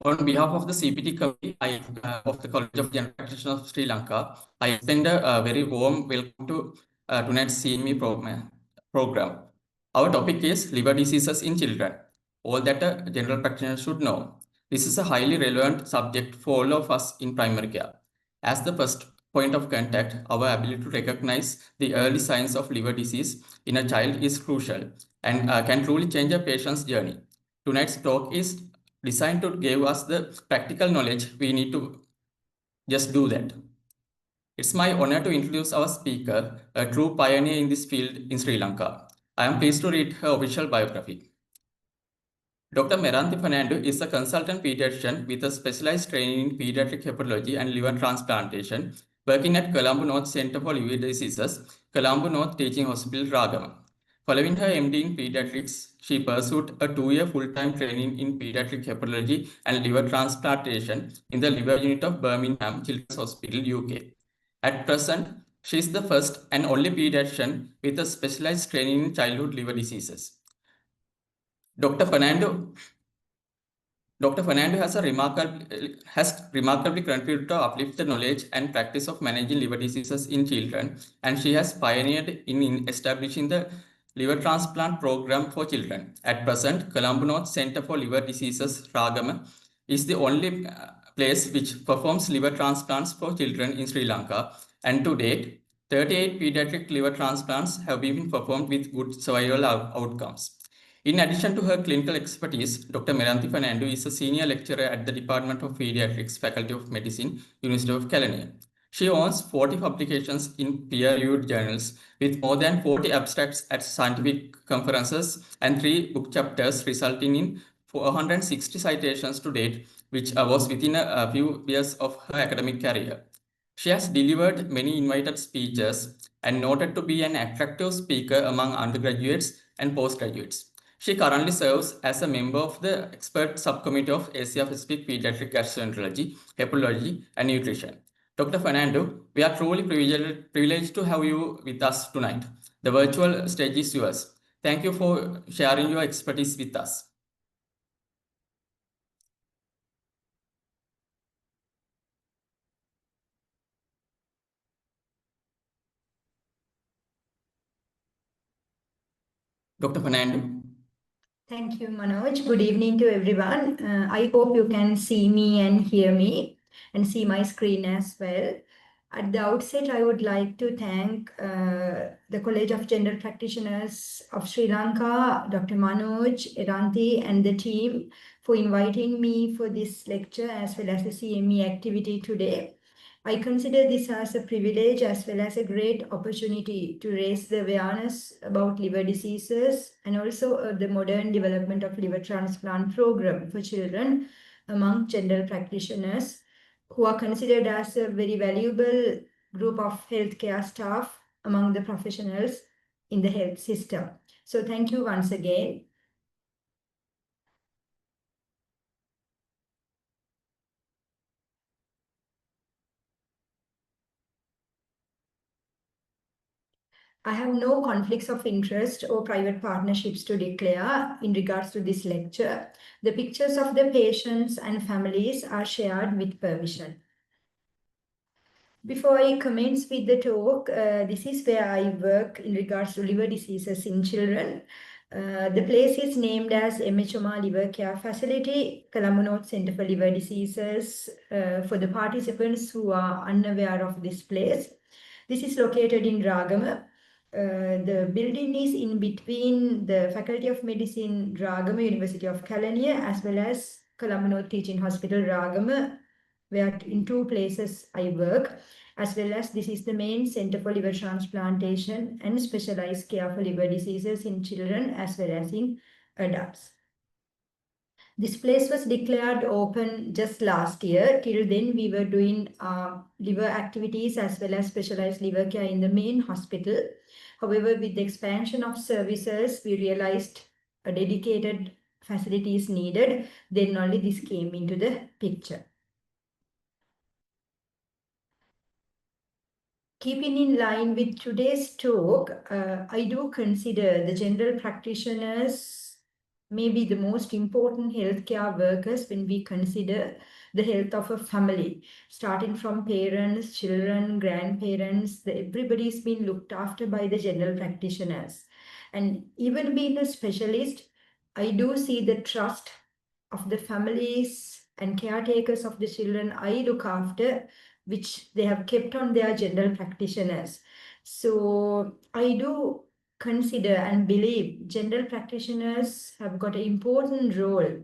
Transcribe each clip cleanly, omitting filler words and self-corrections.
On behalf of the CPT committee of the College of General Practitioners of Sri Lanka, I extend a very warm welcome to tonight's CME program. Our topic is liver diseases in children, all that a general practitioner should know. This is a highly relevant subject for all of us in primary care. As the first point of contact, our ability to recognize the early signs of liver disease in a child is crucial and can truly change a patient's journey. Tonight's talk is designed to give us the practical knowledge we need to just do that. It's my honor to introduce our speaker, a true pioneer in this field in Sri Lanka. I am pleased to read her official biography. Dr. Meranthi Fernando is a consultant pediatrician with a specialized training in pediatric hepatology and liver transplantation, working at Colombo North Center for Liver Diseases, Colombo North Teaching Hospital, Ragama. Following her MD in pediatrics, she pursued a 2-year full-time training in pediatric hepatology and liver transplantation in the liver unit of Birmingham Children's Hospital, UK. At present, she is the first and only pediatrician with a specialized training in childhood liver diseases. Dr. Fernando has remarkably contributed to uplift the knowledge and practice of managing liver diseases in children, and she has pioneered in establishing the liver transplant program for children. At present, Colombo North Center for Liver Diseases, Ragama, is the only place which performs liver transplants for children in Sri Lanka, and to date, 38 pediatric liver transplants have been performed with good survival outcomes. In addition to her clinical expertise, Dr. Meranthi Fernando is a senior lecturer at the Department of Pediatrics, Faculty of Medicine, University of Kelaniya. She owns 40 publications in peer-reviewed journals with more than 40 abstracts at scientific conferences and 3 book chapters, resulting in 460 citations to date, which was within a few years of her academic career. She has delivered many invited speeches and noted to be an attractive speaker among undergraduates and postgraduates. She currently serves as a member of the expert subcommittee of Asia-Pacific Pediatric Gastroenterology, Hepatology, and Nutrition. Dr. Fernando, we are truly privileged to have you with us tonight. The virtual stage is yours. Thank you for sharing your expertise with us. Dr. Fernando. Thank you, Manoj. Good evening to everyone. I hope you can see me and hear me and see my screen as well. At the outset, I would like to thank the College of General Practitioners of Sri Lanka, Dr. Manoj, Meranthi, and the team for inviting me for this lecture as well as the CME activity today. I consider this as a privilege as well as a great opportunity to raise the awareness about liver diseases and also the modern development of liver transplant program for children among general practitioners who are considered as a very valuable group of healthcare staff among the professionals in the health system. So thank you once again. I have no conflicts of interest or private partnerships to declare in regards to this lecture. The pictures of the patients and families are shared with permission. Before I commence with the talk, this is where I work in regards to liver diseases in children. The place is named as MHMR Liver Care Facility, Colombo North Center for Liver Diseases. For the participants who are unaware of this place, this is located in Ragama. The building is in between the Faculty of Medicine, Ragama, University of Kelaniya, as well as Colombo North Teaching Hospital, Ragama, where in 2 places I work, as well as this is the main center for liver transplantation and specialized care for liver diseases in children as well as in adults. This place was declared open just last year. Till then, we were doing liver activities as well as specialized liver care in the main hospital. However, with the expansion of services, we realized a dedicated facility is needed. Then only this came into the picture. Keeping in line with today's talk, I do consider the general practitioners maybe the most important healthcare workers when we consider the health of a family, starting from parents, children, grandparents. Everybody's been looked after by the general practitioners. And even being a specialist, I do see the trust of the families and caretakers of the children I look after, which they have kept on their general practitioners. So I do consider and believe general practitioners have got an important role,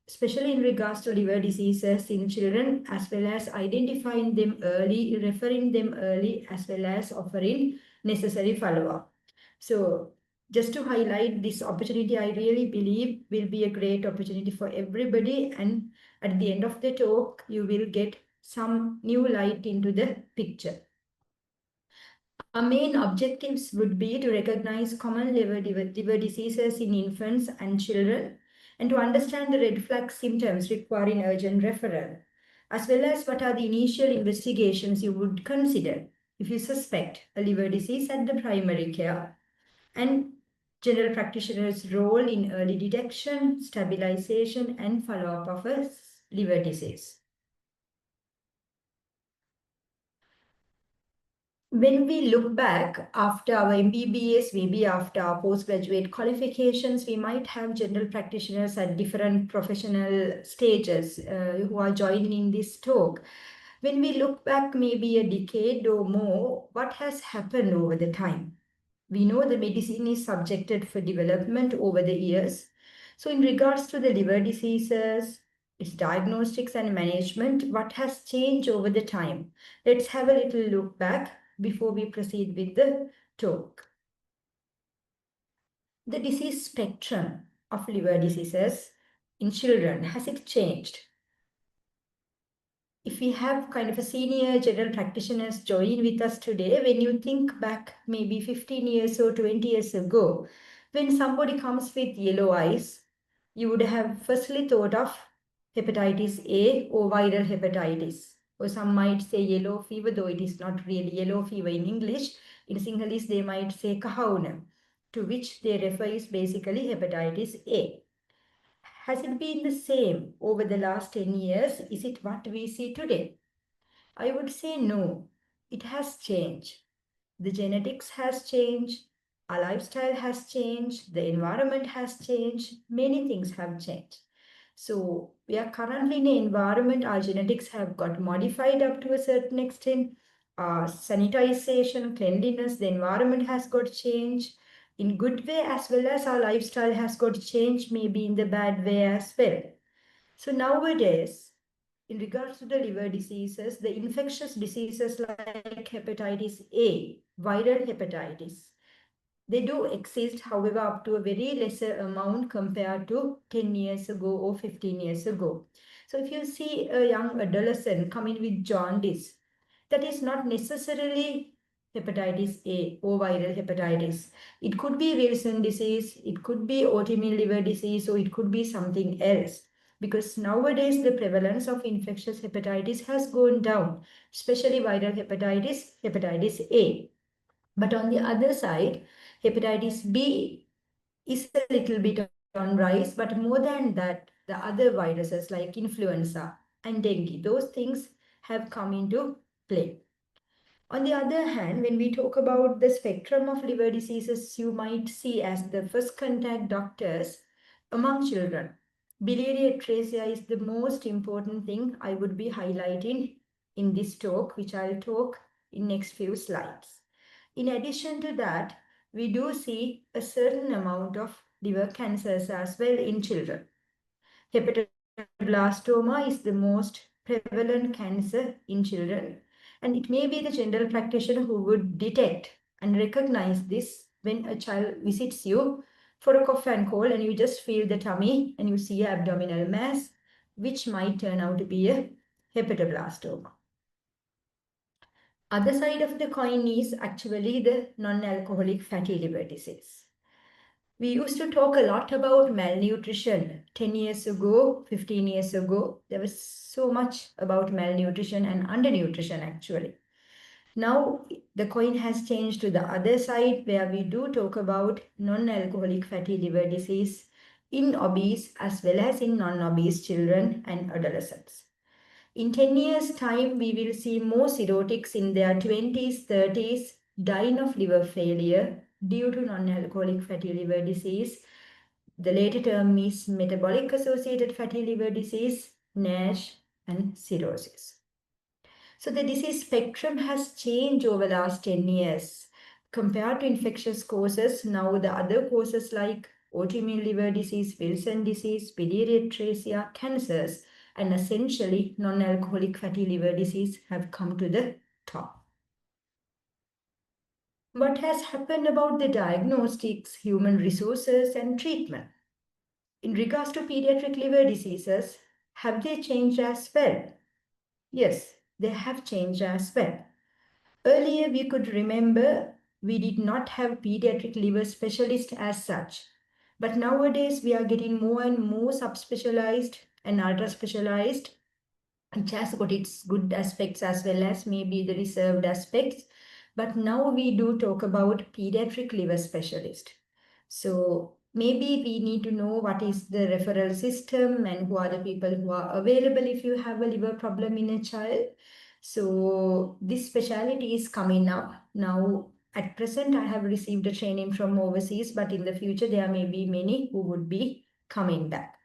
especially in regards to liver diseases in children, as well as identifying them early, referring them early, as well as offering necessary follow-up. So just to highlight this opportunity, I really believe will be a great opportunity for everybody. And at the end of the talk, you will get some new light into the picture. Our main objectives would be to recognize common liver diseases in infants and children, and to understand the red flag symptoms requiring urgent referral, as well as what are the initial investigations you would consider if you suspect a liver disease at the primary care, and general practitioner's role in early detection, stabilization, and follow-up of a liver disease. When we look back after our MBBS, maybe after our postgraduate qualifications, we might have general practitioners at different professional stages who are joining in this talk. When we look back maybe a decade or more, what has happened over the time? We know the medicine is subjected for development over the years. So in regards to the liver diseases, its diagnostics and management, what has changed over the time? Let's have a little look back before we proceed with the talk. The disease spectrum of liver diseases in children, has it changed? If we have kind of a senior general practitioners join with us today, when you think back maybe 15 years or 20 years ago, when somebody comes with yellow eyes, you would have firstly thought of hepatitis A or viral hepatitis. Or some might say yellow fever, though it is not really yellow fever in English. In Sinhalese, they might say kahauna, to which they refer is basically hepatitis A. Has it been the same over the last 10 years? Is it what we see today? I would say no. It has changed. The genetics has changed. Our lifestyle has changed. The environment has changed. Many things have changed. So we are currently in an environment, our genetics have got modified up to a certain extent. Our sanitization, cleanliness, the environment has got changed in good way, as well as our lifestyle has got changed, maybe in the bad way as well. So nowadays, in regards to the liver diseases, the infectious diseases like hepatitis A, viral hepatitis, they do exist, however, up to a very lesser amount compared to 10 years ago or 15 years ago. So if you see a young adolescent coming with jaundice, that is not necessarily hepatitis A or viral hepatitis. It could be Wilson disease, it could be autoimmune liver disease, or it could be something else. Because nowadays the prevalence of infectious hepatitis has gone down, especially viral hepatitis, hepatitis A. But on the other side, hepatitis B is a little bit on rise, but more than that, the other viruses like influenza and dengue, those things have come into play. On the other hand, when we talk about the spectrum of liver diseases, you might see as the first contact doctors among children. Biliary atresia is the most important thing I would be highlighting in this talk, which I'll talk in next few slides. In addition to that, we do see a certain amount of liver cancers as well in children. Hepatoblastoma is the most prevalent cancer in children, and it may be the general practitioner who would detect and recognize this when a child visits you for a cough and cold and you just feel the tummy and you see an abdominal mass, which might turn out to be a hepatoblastoma. Other side of the coin is actually the non-alcoholic fatty liver disease. We used to talk a lot about malnutrition 10 years ago, 15 years ago. There was so much about malnutrition and undernutrition actually. Now the coin has changed to the other side where we do talk about non-alcoholic fatty liver disease, in obese as well as in non-obese children and adolescents. In 10 years' time, we will see more cirrhotics in their 20s, 30s dying of liver failure due to non-alcoholic fatty liver disease. The later term is metabolic associated fatty liver disease, NASH, and cirrhosis. So the disease spectrum has changed over the last 10 years. Compared to infectious causes, now the other causes like autoimmune liver disease, Wilson disease, pediatricia, cancers, and essentially non-alcoholic fatty liver disease have come to the top. What has happened about the diagnostics, human resources, and treatment? In regards to pediatric liver diseases, have they changed as well? Yes, they have changed as well. Earlier, we could remember we did not have pediatric liver specialists as such. But nowadays, we are getting more and more subspecialized and ultra-specialized, which has got its good aspects as well as maybe the reserved aspects. But now we do talk about pediatric liver specialist. So maybe we need to know what is the referral system and who are the people who are available if you have a liver problem in a child. So this specialty is coming up now. At present, I have received a training from overseas, but in the future, there may be many who would be coming back.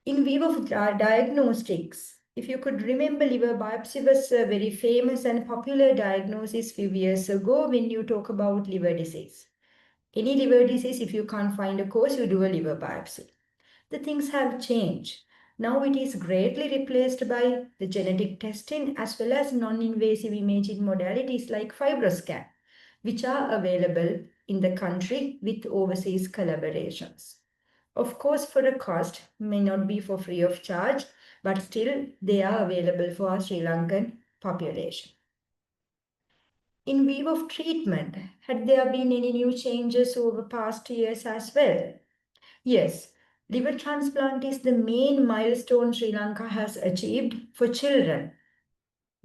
In view of diagnostics, if you could remember, liver biopsy was a very famous and popular diagnosis few years ago when you talk about liver disease. Any liver disease, if you can't find a cause, you do a liver biopsy. The things have changed. Now it is greatly replaced by the genetic testing as well as non-invasive imaging modalities like fibroscan, which are available in the country with overseas collaborations. Of course, for a cost, may not be for free of charge, but still they are available for our Sri Lankan population. In view of treatment, had there been any new changes over past years as well? Yes, liver transplant is the main milestone Sri Lanka has achieved for children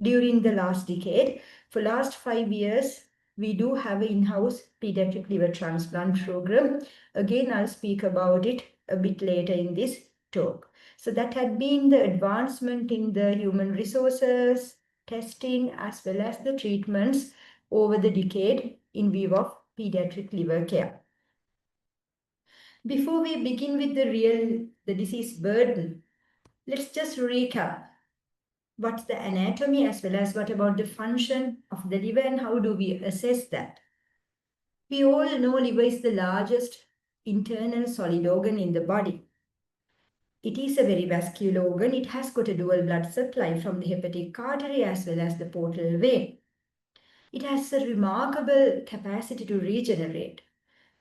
during the last decade. For last 5 years, we do have an in-house pediatric liver transplant program. Again, I'll speak about it a bit later in this talk. So that had been the advancement in the human resources, testing, as well as the treatments over the decade in view of pediatric liver care. Before we begin with the disease burden, let's just recap. What's the anatomy as well as what about the function of the liver and how do we assess that? We all know liver is the largest internal solid organ in the body. It is a very vascular organ. It has got a dual blood supply from the hepatic artery as well as the portal vein. It has a remarkable capacity to regenerate.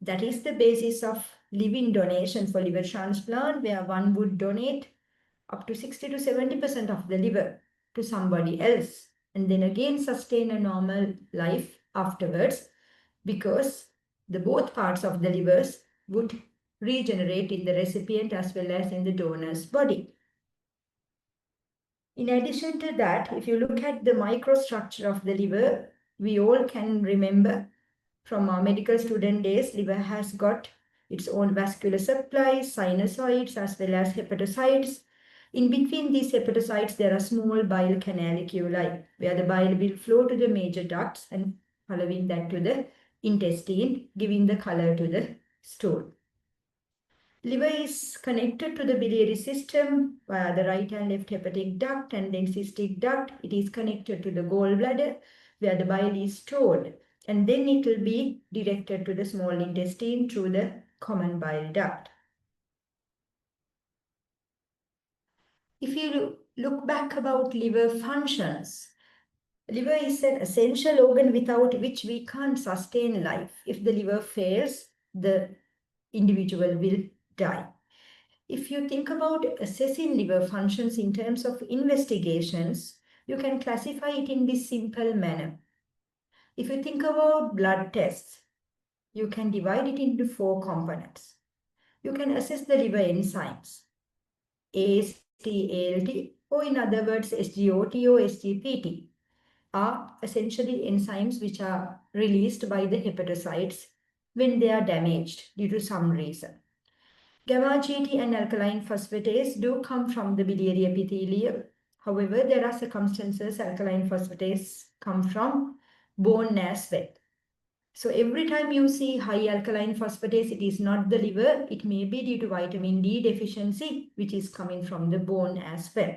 That is the basis of living donation for liver transplant, where one would donate up to 60 to 70% of the liver to somebody else and then again sustain a normal life afterwards, because the both parts of the livers would regenerate in the recipient as well as in the donor's body. In addition to that, if you look at the microstructure of the liver, we all can remember from our medical student days, liver has got its own vascular supply, sinusoids as well as hepatocytes. In between these hepatocytes, there are small bile canaliculi, where the bile will flow to the major ducts and following that to the intestine, giving the color to the stool. Liver is connected to the biliary system via the right and left hepatic duct and then cystic duct. It is connected to the gallbladder, where the bile is stored, and then it will be directed to the small intestine through the common bile duct. If you look back about liver functions, liver is an essential organ without which we can't sustain life. If the liver fails, the individual will die. If you think about assessing liver functions in terms of investigations, you can classify it in this simple manner. If you think about blood tests, you can divide it into 4 components. You can assess the liver enzymes, AST, ALT, or in other words, SGOT or SGPT, are essentially enzymes which are released by the hepatocytes when they are damaged due to some reason. Gamma-GT and alkaline phosphatase do come from the biliary epithelium. However, there are circumstances alkaline phosphatase come from bone as well. So every time you see high alkaline phosphatase, it is not the liver. It may be due to vitamin D deficiency, which is coming from the bone as well.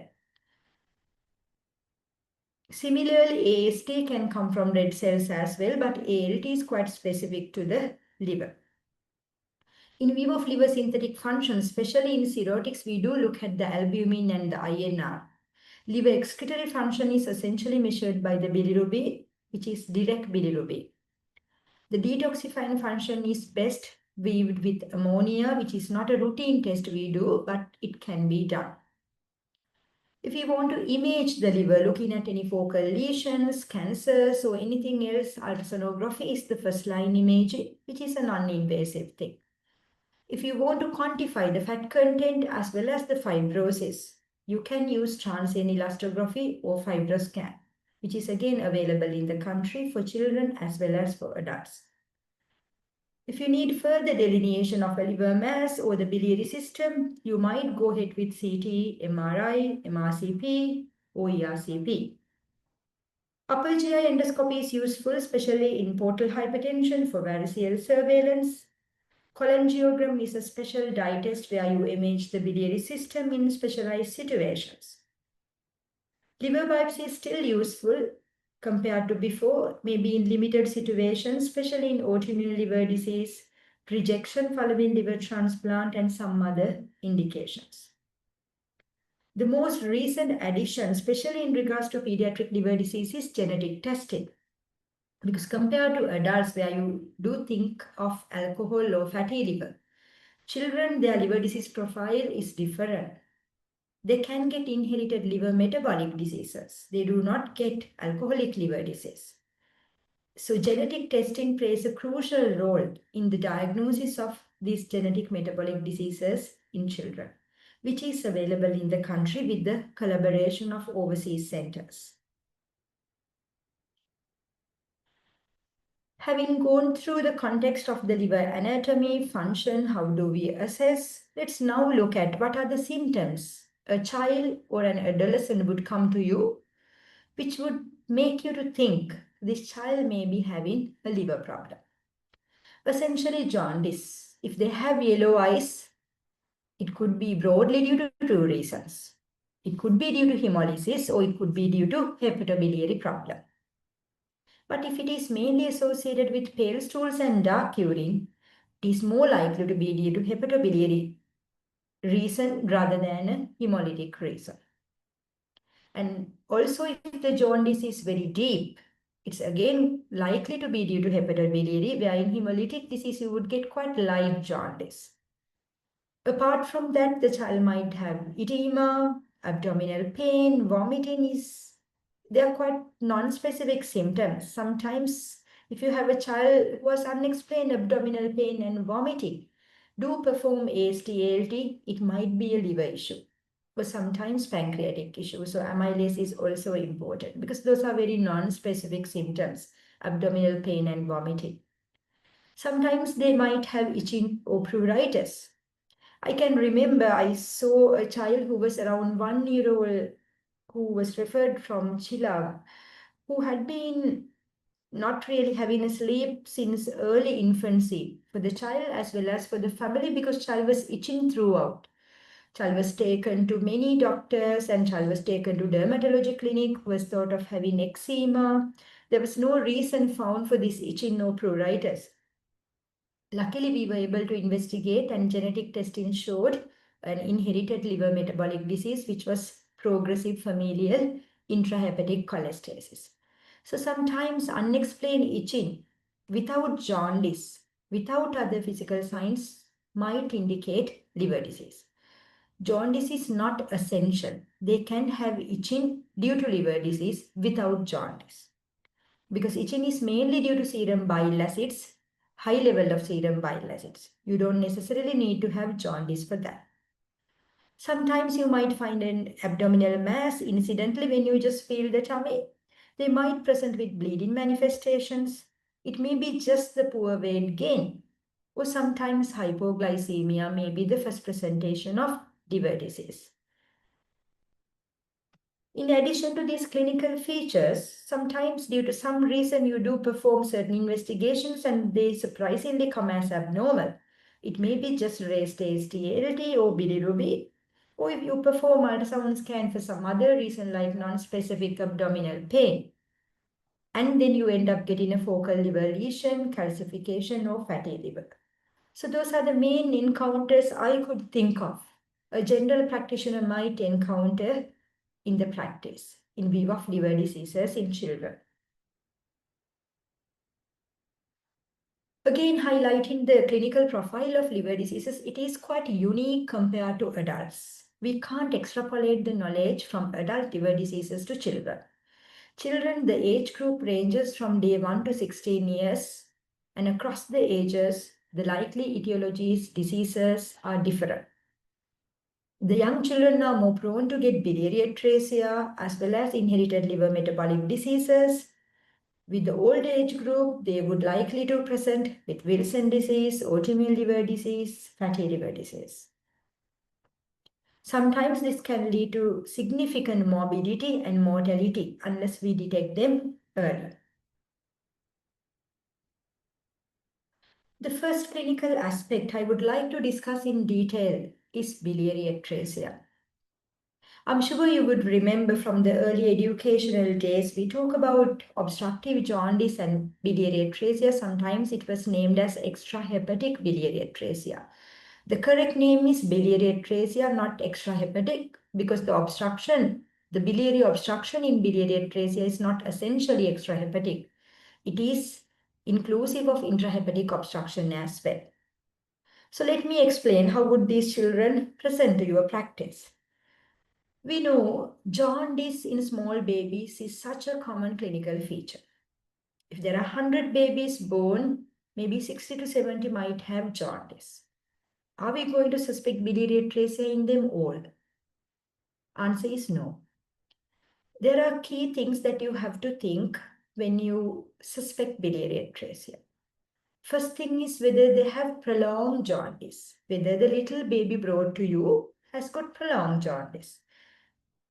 Similarly, AST can come from red cells as well, but ALT is quite specific to the liver. In view of liver synthetic function, especially in cirrhotics, we do look at the albumin and the INR. Liver excretory function is essentially measured by the bilirubin, which is direct bilirubin. The detoxifying function is best viewed with ammonia, which is not a routine test we do, but it can be done. If you want to image the liver, looking at any focal lesions, cancers, or anything else, ultrasonography is the first line imaging, which is a non-invasive thing. If you want to quantify the fat content as well as the fibrosis, you can use transient elastography or fibroscan, which is again available in the country for children as well as for adults. If you need further delineation of a liver mass or the biliary system, you might go ahead with CT, MRI, MRCP, or ERCP. Upper GI endoscopy is useful, especially in portal hypertension for variceal surveillance. Cholangiogram is a special dye test where you image the biliary system in specialized situations. Liver biopsy is still useful compared to before, maybe in limited situations, especially in autoimmune liver disease, rejection following liver transplant, and some other indications. The most recent addition, especially in regards to pediatric liver disease, is genetic testing. Because compared to adults where you do think of alcohol or fatty liver, children, their liver disease profile is different. They can get inherited liver metabolic diseases. They do not get alcoholic liver disease. So genetic testing plays a crucial role in the diagnosis of these genetic metabolic diseases in children, which is available in the country with the collaboration of overseas centers. Having gone through the context of the liver anatomy, function, how do we assess? Let's now look at what are the symptoms a child or an adolescent would come to you, which would make you to think this child may be having a liver problem. Essentially, jaundice. If they have yellow eyes, it could be broadly due to two reasons. It could be due to hemolysis or it could be due to hepatobiliary problem. But if it is mainly associated with pale stools and dark urine, it is more likely to be due to hepatobiliary reason rather than a hemolytic reason. And also if the jaundice is very deep, it's again likely to be due to hepatobiliary, where in hemolytic disease you would get quite light jaundice. Apart from that, the child might have edema, abdominal pain, vomiting they are quite non-specific symptoms. Sometimes if you have a child who has unexplained abdominal pain and vomiting, do perform AST/ALT, it might be a liver issue or sometimes pancreatic issue. So amylase is also important because those are very non-specific symptoms, abdominal pain and vomiting. Sometimes they might have itching or pruritus. I can remember I saw a child who was around 1 year old who was referred from Chila, who had been not really having a sleep since early infancy for the child as well as for the family because child was itching throughout. Child was taken to many doctors and child was taken to dermatology clinic, was thought of having eczema. There was no reason found for this itching or pruritus. Luckily, we were able to investigate and genetic testing showed an inherited liver metabolic disease, which was progressive familial intrahepatic cholestasis. So sometimes unexplained itching without jaundice, without other physical signs might indicate liver disease. Jaundice is not essential. They can have itching due to liver disease without jaundice. Because itching is mainly due to serum bile acids, high level of serum bile acids. You don't necessarily need to have jaundice for that. Sometimes you might find an abdominal mass incidentally when you just feel the tummy. They might present with bleeding manifestations. It may be just the poor weight gain. or sometimes hypoglycemia may be the first presentation of liver disease. In addition to these clinical features, sometimes due to some reason you do perform certain investigations and they surprisingly come as abnormal. It may be just raised AST/ALT or bilirubin, or if you perform ultrasound scan for some other reason like non-specific abdominal pain. And then you end up getting a focal liver lesion, calcification, or fatty liver. So those are the main encounters I could think of a general practitioner might encounter in the practice in view of liver diseases in children. Again, highlighting the clinical profile of liver diseases, it is quite unique compared to adults. We can't extrapolate the knowledge from adult liver diseases to children. Children, the age group ranges from day 1 to 16 years, and across the ages, the likely etiologies, diseases are different. The young children are more prone to get biliary atresia as well as inherited liver metabolic diseases. With the old age group, they would likely to present with Wilson disease, autoimmune liver disease, fatty liver disease. Sometimes this can lead to significant morbidity and mortality unless we detect them early. The first clinical aspect I would like to discuss in detail is biliary atresia. I'm sure you would remember from the early educational days, we talk about obstructive jaundice and biliary atresia. Sometimes it was named as extrahepatic biliary atresia. The correct name is biliary atresia, not extrahepatic, because the biliary obstruction in biliary atresia is not essentially extrahepatic. It is inclusive of intrahepatic obstruction as well. So let me explain how would these children present to your practice. We know jaundice in small babies is such a common clinical feature. If there are 100 babies born, maybe 60 to 70 might have jaundice. Are we going to suspect biliary atresia in them all? Answer is no. There are key things that you have to think when you suspect biliary atresia. First thing is whether they have prolonged jaundice, whether the little baby brought to you has got prolonged jaundice.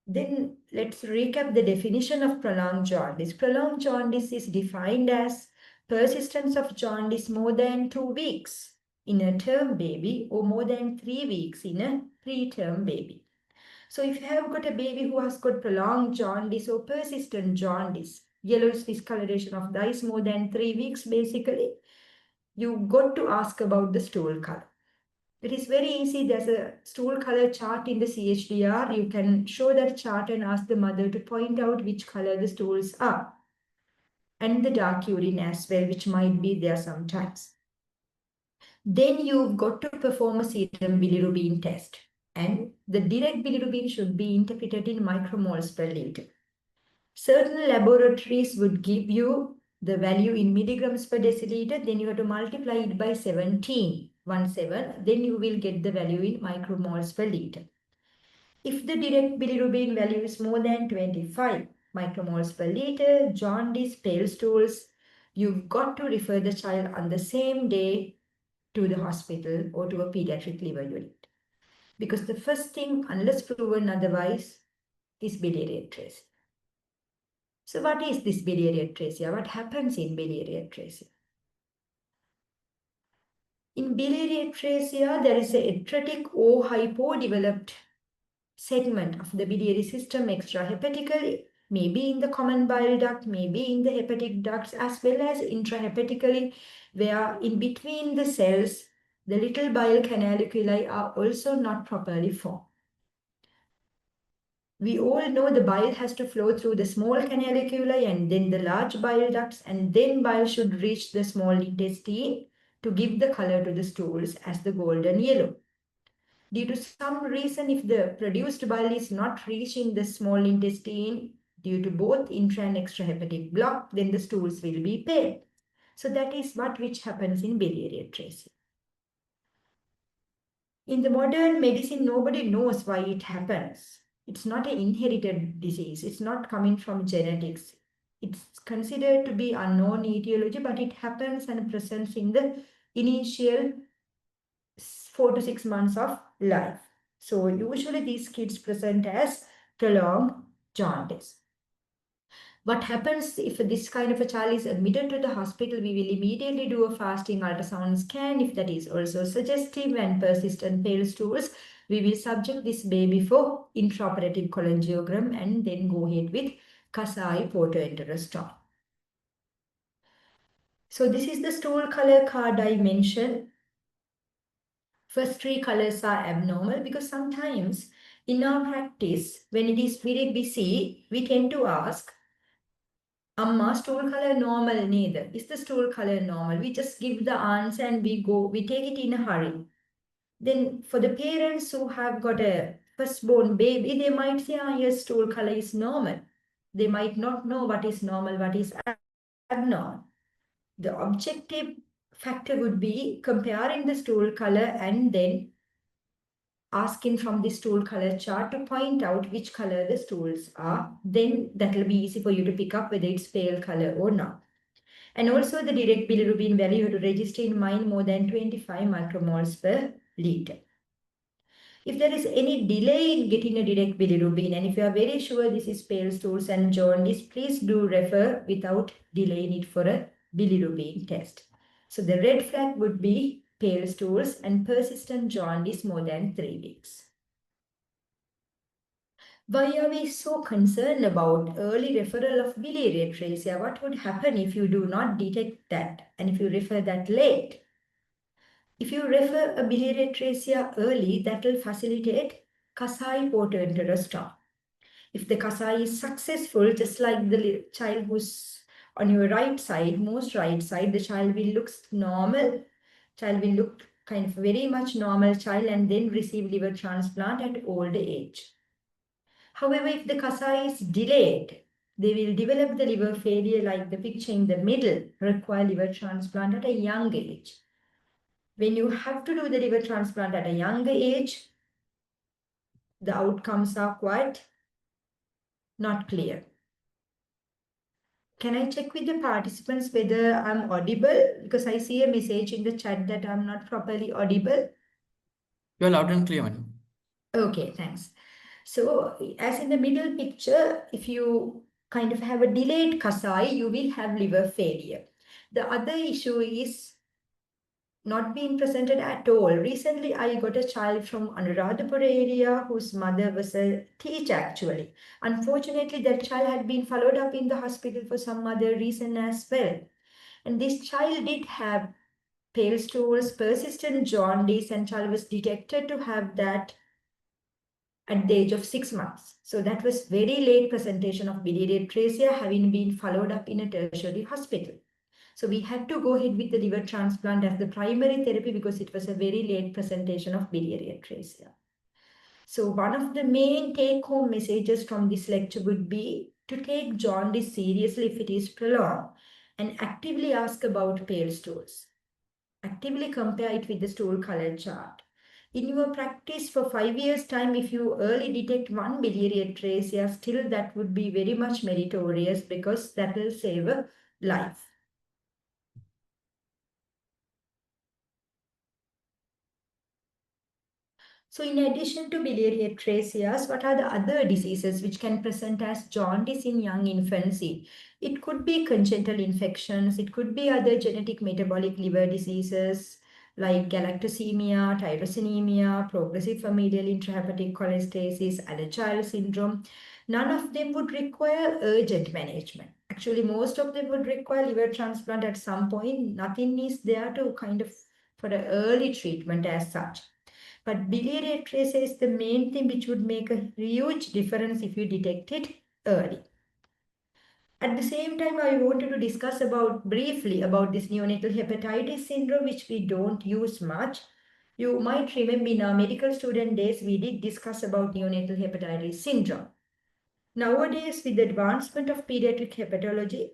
Then let's recap the definition of prolonged jaundice. Prolonged jaundice is defined as persistence of jaundice more than 2 weeks in a term baby or more than 3 weeks in a preterm baby. So if you have got a baby who has got prolonged jaundice or persistent jaundice, yellowish discoloration of the eyes more than 3 weeks basically, you got to ask about the stool color. It is very easy. There's a stool color chart in the CHDR. You can show that chart and ask the mother to point out which color the stools are. And the dark urine as well, which might be there sometimes. Then you've got to perform a serum bilirubin test. And the direct bilirubin should be interpreted in micromoles per liter. Certain laboratories would give you the value in milligrams per deciliter. Then you have to multiply it by 17. 17, then you will get the value in micromoles per liter. If the direct bilirubin value is more than 25 micromoles per liter, jaundice, pale stools, you've got to refer the child on the same day to the hospital or to a pediatric liver unit. Because the first thing, unless proven otherwise, is biliary atresia. So what is this biliary atresia? What happens in biliary atresia? In biliary atresia, there is a atretic or hypodeveloped segment of the biliary system extrahepatically, maybe in the common bile duct, maybe in the hepatic ducts, as well as intrahepatically, where in between the cells, the little bile canaliculi are also not properly formed. We all know the bile has to flow through the small canaliculi and then the large bile ducts, and then bile should reach the small intestine to give the color to the stools as the golden yellow. Due to some reason, if the produced bile is not reaching the small intestine due to both intra and extrahepatic block, then the stools will be pale. So that is which happens in biliary atresia. In the modern medicine, nobody knows why it happens. It's not an inherited disease. It's not coming from genetics. It's considered to be unknown etiology, but it happens and presents in the initial 4 to 6 months of life. So usually these kids present as prolonged jaundice. What happens if this kind of a child is admitted to the hospital? We will immediately do a fasting ultrasound scan. If that is also suggestive and persistent pale stools, we will subject this baby for intraoperative cholangiogram and then go ahead with Kasai portoenterostomy. So this is the stool color card I mentioned. First 3 colors are abnormal because sometimes in our practice, when it is very busy, we tend to ask, Amma, stool color normal neither. Is the stool color normal? We just give the answer and we take it in a hurry. Then for the parents who have got a firstborn baby, they might say, yes, stool color is normal. They might not know what is normal, what is abnormal. The objective factor would be comparing the stool color and then asking from the stool color chart to point out which color the stools are. Then that will be easy for you to pick up whether it's pale color or not. And also the direct bilirubin value you have to register in mind more than 25 micromoles per liter. If there is any delay in getting a direct bilirubin, and if you are very sure this is pale stools and jaundice, please do refer without delaying it for a bilirubin test. So the red flag would be pale stools and persistent jaundice more than 3 weeks. Why are we so concerned about early referral of biliary atresia? What would happen if you do not detect that and if you refer that late? If you refer a biliary atresia early, that will facilitate Kasai portoenterostomy. If the Kasai is successful, just like the child who's on your right side, most right side, the child will look normal. Child will look kind of very much normal child and then receive liver transplant at old age. However, if the Kasai is delayed, they will develop the liver failure like the picture in the middle, require liver transplant at a young age. When you have to do the liver transplant at a younger age, the outcomes are quite not clear. Can I check with the participants whether I'm audible? Because I see a message in the chat that I'm not properly audible. You're loud and clear, madam. Okay, thanks. So as in the middle picture, if you kind of have a delayed Kasai, you will have liver failure. The other issue is not being presented at all. Recently, I got a child from Anuradhapura area whose mother was a teacher actually. Unfortunately, that child had been followed up in the hospital for some other reason as well. And this child did have pale stools, persistent jaundice, and child was detected to have that at the age of 6 months. So that was very late presentation of biliary atresia having been followed up in a tertiary hospital. So we had to go ahead with the liver transplant as the primary therapy because it was a very late presentation of biliary atresia. So one of the main take-home messages from this lecture would be to take jaundice seriously if it is prolonged and actively ask about pale stools. Actively compare it with the stool color chart. In your practice for 5 years' time, if you early detect one biliary atresia, still that would be very much meritorious because that will save a life. So in addition to biliary atresias, what are the other diseases which can present as jaundice in young infancy? It could be congenital infections, it could be other genetic metabolic liver diseases like galactosemia, tyrosinemia, progressive familial intrahepatic cholestasis, Alagille syndrome. None of them would require urgent management. Actually, most of them would require liver transplant at some point. Nothing is there to kind of for an early treatment as such. But biliary atresia is the main thing which would make a huge difference if you detect it early. At the same time, I wanted to discuss briefly about this neonatal hepatitis syndrome, which we don't use much. You might remember in our medical student days, we did discuss about neonatal hepatitis syndrome. Nowadays, with the advancement of pediatric hepatology,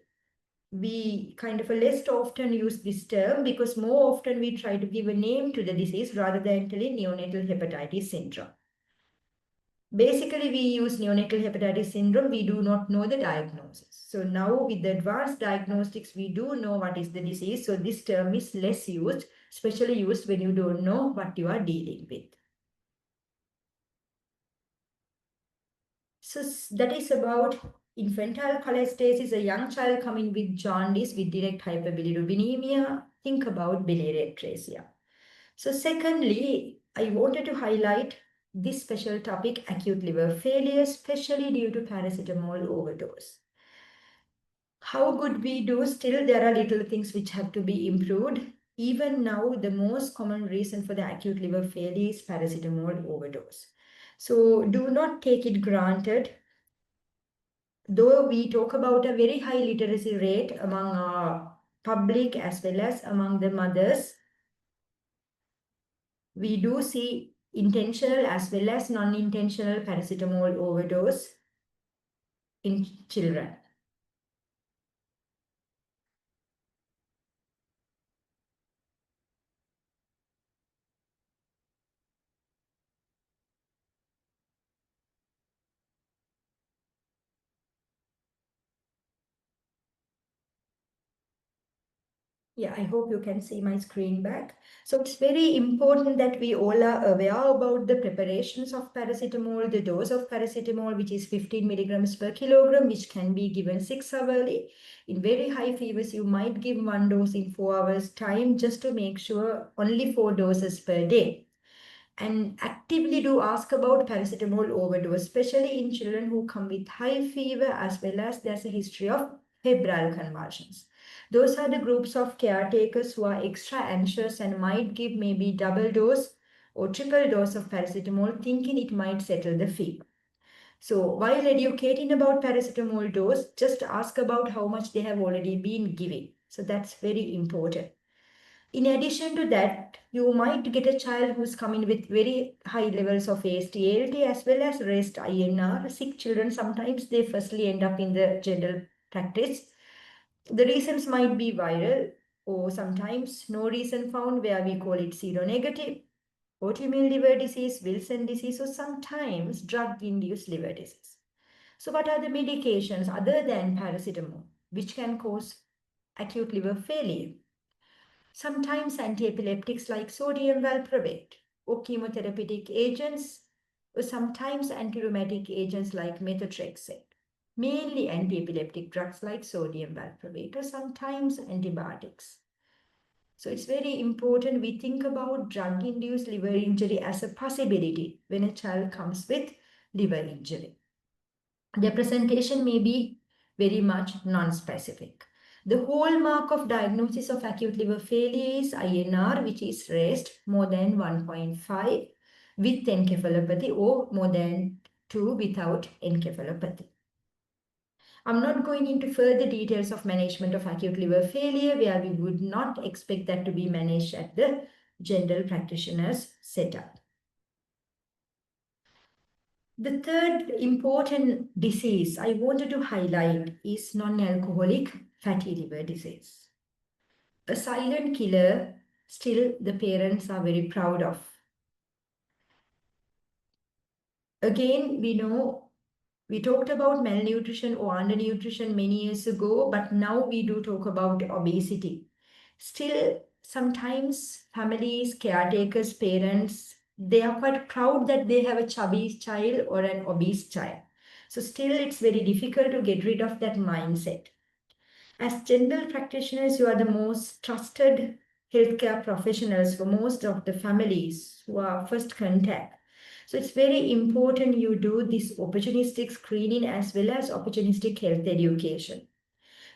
we kind of less often use this term because more often we try to give a name to the disease rather than telling neonatal hepatitis syndrome. Basically, we use neonatal hepatitis syndrome. We do not know the diagnosis. So now with the advanced diagnostics, we do know what is the disease. So this term is less used, especially used when you don't know what you are dealing with. So that is about infantile cholestasis, a young child coming with jaundice with direct hyperbilirubinemia. Think about biliary atresia. So secondly, I wanted to highlight this special topic, acute liver failure, especially due to paracetamol overdose. How good we do, still there are little things which have to be improved. Even now, the most common reason for the acute liver failure is paracetamol overdose. So do not take it granted. Though we talk about a very high literacy rate among our public as well as among the mothers, we do see intentional as well as non-intentional paracetamol overdose in children. Yeah, I hope you can see my screen back. So it's very important that we all are aware about the preparations of paracetamol, the dose of paracetamol, which is 15 milligrams per kilogram, which can be given 6 hourly. In very high fevers, you might give 1 dose in 4 hours time just to make sure only 4 doses per day. And actively do ask about paracetamol overdose, especially in children who come with high fever as well as there's a history of febrile convulsions. Those are the groups of caretakers who are extra anxious and might give maybe double dose or triple dose of paracetamol thinking it might settle the fever. So while educating about paracetamol dose, just ask about how much they have already been giving. So that's very important. In addition to that, you might get a child who's coming with very high levels of AST-ALT as well as raised INR. Sick children, sometimes they firstly end up in the general practice. The reasons might be viral or sometimes no reason found, where we call it seronegative, autoimmune liver disease, Wilson disease, or sometimes drug-induced liver disease. So what are the medications other than paracetamol which can cause acute liver failure? Sometimes antiepileptics like sodium valproate, or chemotherapeutic agents, or sometimes antirheumatic agents like methotrexate. Mainly antiepileptic drugs like sodium valproate, or sometimes antibiotics. So it's very important we think about drug-induced liver injury as a possibility when a child comes with liver injury. The presentation may be very much non-specific. The hallmark of diagnosis of acute liver failure is INR, which is raised more than 1.5 with encephalopathy or more than 2 without encephalopathy. I'm not going into further details of management of acute liver failure, where we would not expect that to be managed at the general practitioner's setup. The third important disease I wanted to highlight is non-alcoholic fatty liver disease. A silent killer, still the parents are very proud of. Again, we talked about malnutrition or undernutrition many years ago, but now we do talk about obesity. Still, sometimes families, caretakers, parents, they are quite proud that they have a chubby child or an obese child. So still, it's very difficult to get rid of that mindset. As general practitioners, you are the most trusted healthcare professionals for most of the families who are first contact. So it's very important you do this opportunistic screening as well as opportunistic health education.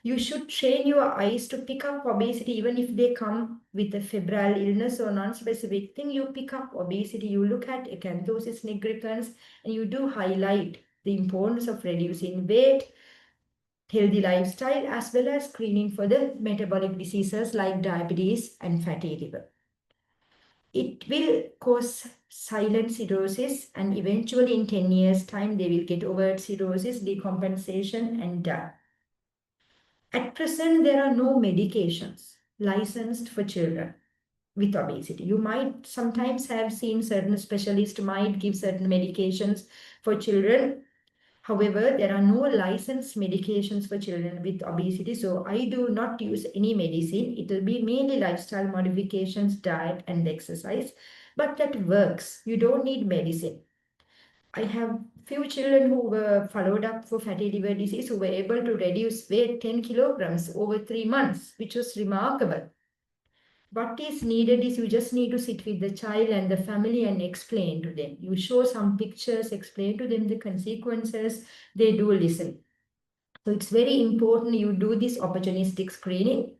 You should train your eyes to pick up obesity even if they come with a febrile illness or non-specific thing. You pick up obesity, you look at acanthosis nigricans, and you do highlight the importance of reducing weight, healthy lifestyle, as well as screening for the metabolic diseases like diabetes and fatty liver. It will cause silent cirrhosis, and eventually in 10 years' time, they will get overt cirrhosis, decompensation, and die. At present, there are no medications licensed for children. with obesity. You might sometimes have seen certain specialists might give certain medications for children. However, there are no licensed medications for children with obesity. So I do not use any medicine. It will be mainly lifestyle modifications, diet and exercise. But that works. You don't need medicine. I have few children who were followed up for fatty liver disease who were able to reduce weight 10 kilograms over 3 months, which was remarkable. What is needed is you just need to sit with the child and the family and explain to them. You show some pictures, explain to them the consequences, they do listen. So it's very important you do this opportunistic screening.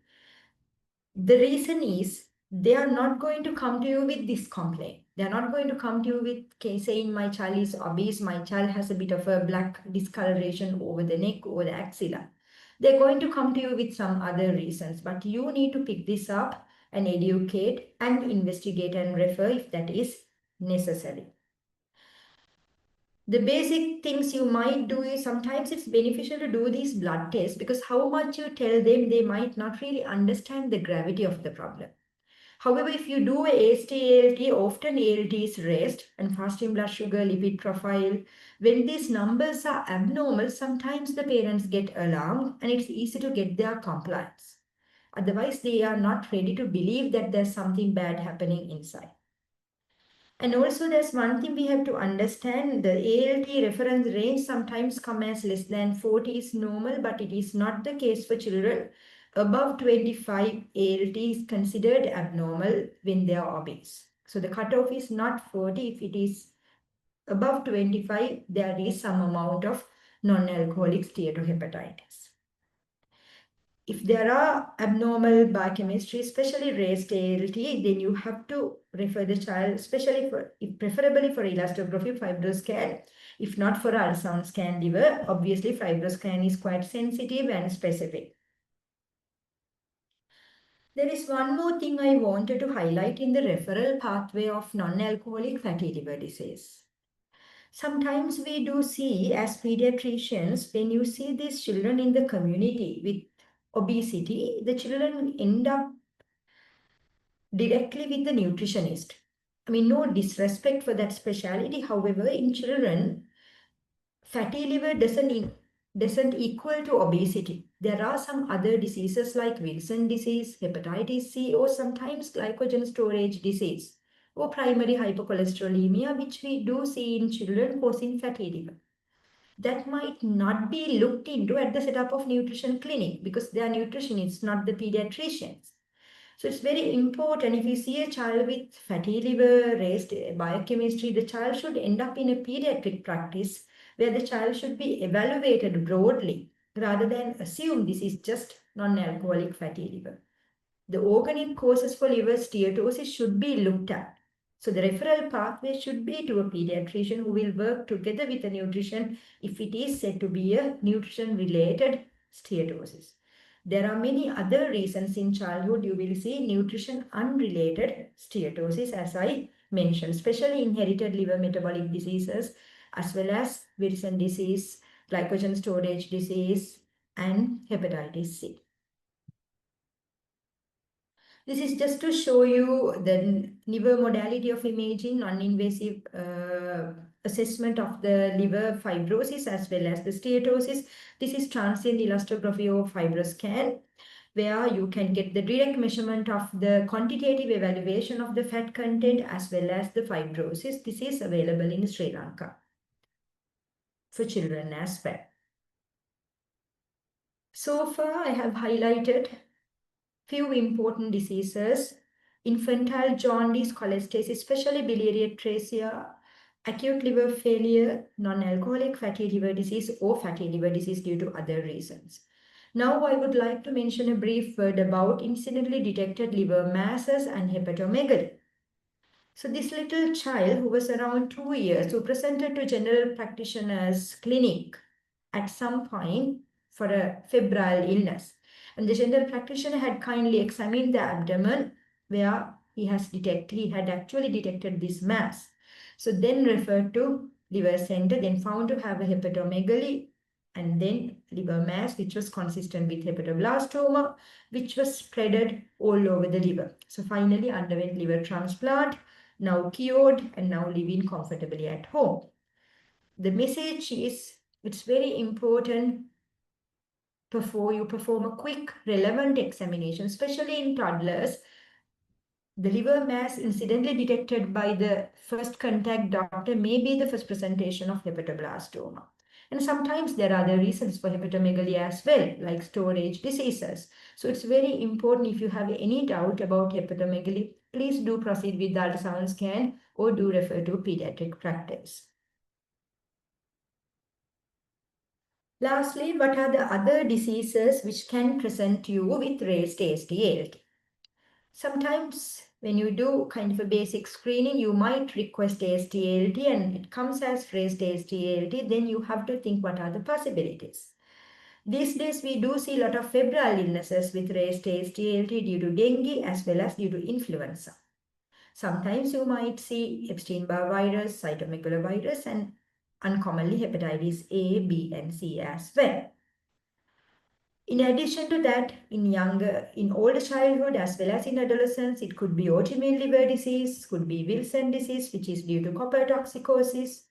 The reason is they are not going to come to you with this complaint. They are not going to come to you with saying my child is obese, my child has a bit of a black discoloration over the neck, over the axilla. They're going to come to you with some other reasons, but you need to pick this up and educate and investigate and refer if that is necessary. The basic things you might do is sometimes it's beneficial to do these blood tests because how much you tell them, they might not really understand the gravity of the problem. However, if you do a AST-ALT, often ALT is raised and fasting blood sugar, lipid profile. When these numbers are abnormal, sometimes the parents get alarmed and it's easy to get their compliance. Otherwise, they are not ready to believe that there's something bad happening inside. And also there's one thing we have to understand, the ALT reference range sometimes come as less than 40 is normal, but it is not the case for children. Above 25, ALT is considered abnormal when they are obese. So the cutoff is not 40. If it is above 25, there is some amount of non-alcoholic steatohepatitis. If there are abnormal biochemistry, especially raised ALT, then you have to refer the child, preferably for elastography, fibroscan. If not for ultrasound scan liver, obviously fibroscan is quite sensitive and specific. There is one more thing I wanted to highlight in the referral pathway of non-alcoholic fatty liver disease. Sometimes we do see as pediatricians, when you see these children in the community with obesity, the children end up directly with the nutritionist. I mean, no disrespect for that specialty. However, in children, fatty liver doesn't equal to obesity. There are some other diseases like Wilson disease, hepatitis C, or sometimes glycogen storage disease, or primary hypercholesterolemia, which we do see in children causing fatty liver. That might not be looked into at the setup of nutrition clinic because they are nutritionists, not the pediatricians. So it's very important if you see a child with fatty liver, raised biochemistry, the child should end up in a pediatric practice where the child should be evaluated broadly rather than assume this is just non-alcoholic fatty liver. The organic causes for liver steatosis should be looked at. So the referral pathway should be to a pediatrician who will work together with a nutrition if it is said to be a nutrition-related steatosis. There are many other reasons in childhood you will see nutrition-unrelated steatosis, as I mentioned, especially inherited liver metabolic diseases, as well as Wilson disease, glycogen storage disease, and hepatitis C. This is just to show you the liver modality of imaging, non-invasive assessment of the liver fibrosis as well as the steatosis. This is transient elastography or fibroscan, where you can get the direct measurement of the quantitative evaluation of the fat content as well as the fibrosis. This is available in Sri Lanka for children as well. So far, I have highlighted few important diseases: infantile jaundice, cholestasis, especially biliary atresia, acute liver failure, non-alcoholic fatty liver disease, or fatty liver disease due to other reasons. Now I would like to mention a brief word about incidentally detected liver masses and hepatomegaly. So this little child who was around 2 years, who presented to General Practitioner's clinic at some point for a febrile illness. And the General Practitioner had kindly examined the abdomen where he had actually detected this mass. So then referred to liver center, then found to have a hepatomegaly and then liver mass, which was consistent with hepatoblastoma, which was spreaded all over the liver. So finally underwent liver transplant, now cured, and now living comfortably at home. The message is, it's very important before you perform a quick, relevant examination, especially in toddlers. The liver mass incidentally detected by the first contact doctor may be the first presentation of hepatoblastoma. And sometimes there are other reasons for hepatomegaly as well, like storage diseases. So it's very important, if you have any doubt about hepatomegaly, please do proceed with the ultrasound scan or do refer to pediatric practice. Lastly, what are the other diseases which can present you with raised AST/ALT? Sometimes when you do kind of a basic screening, you might request AST/ALT and it comes as raised AST/ALT, then you have to think what are the possibilities. These days we do see a lot of febrile illnesses with raised AST/ALT due to dengue as well as due to influenza. Sometimes you might see Epstein-Barr virus, cytomegalovirus, and uncommonly hepatitis A, B, and C as well. In addition to that, in older childhood as well as in adolescence, it could be autoimmune liver disease, could be Wilson disease, which is due to copper toxicosis,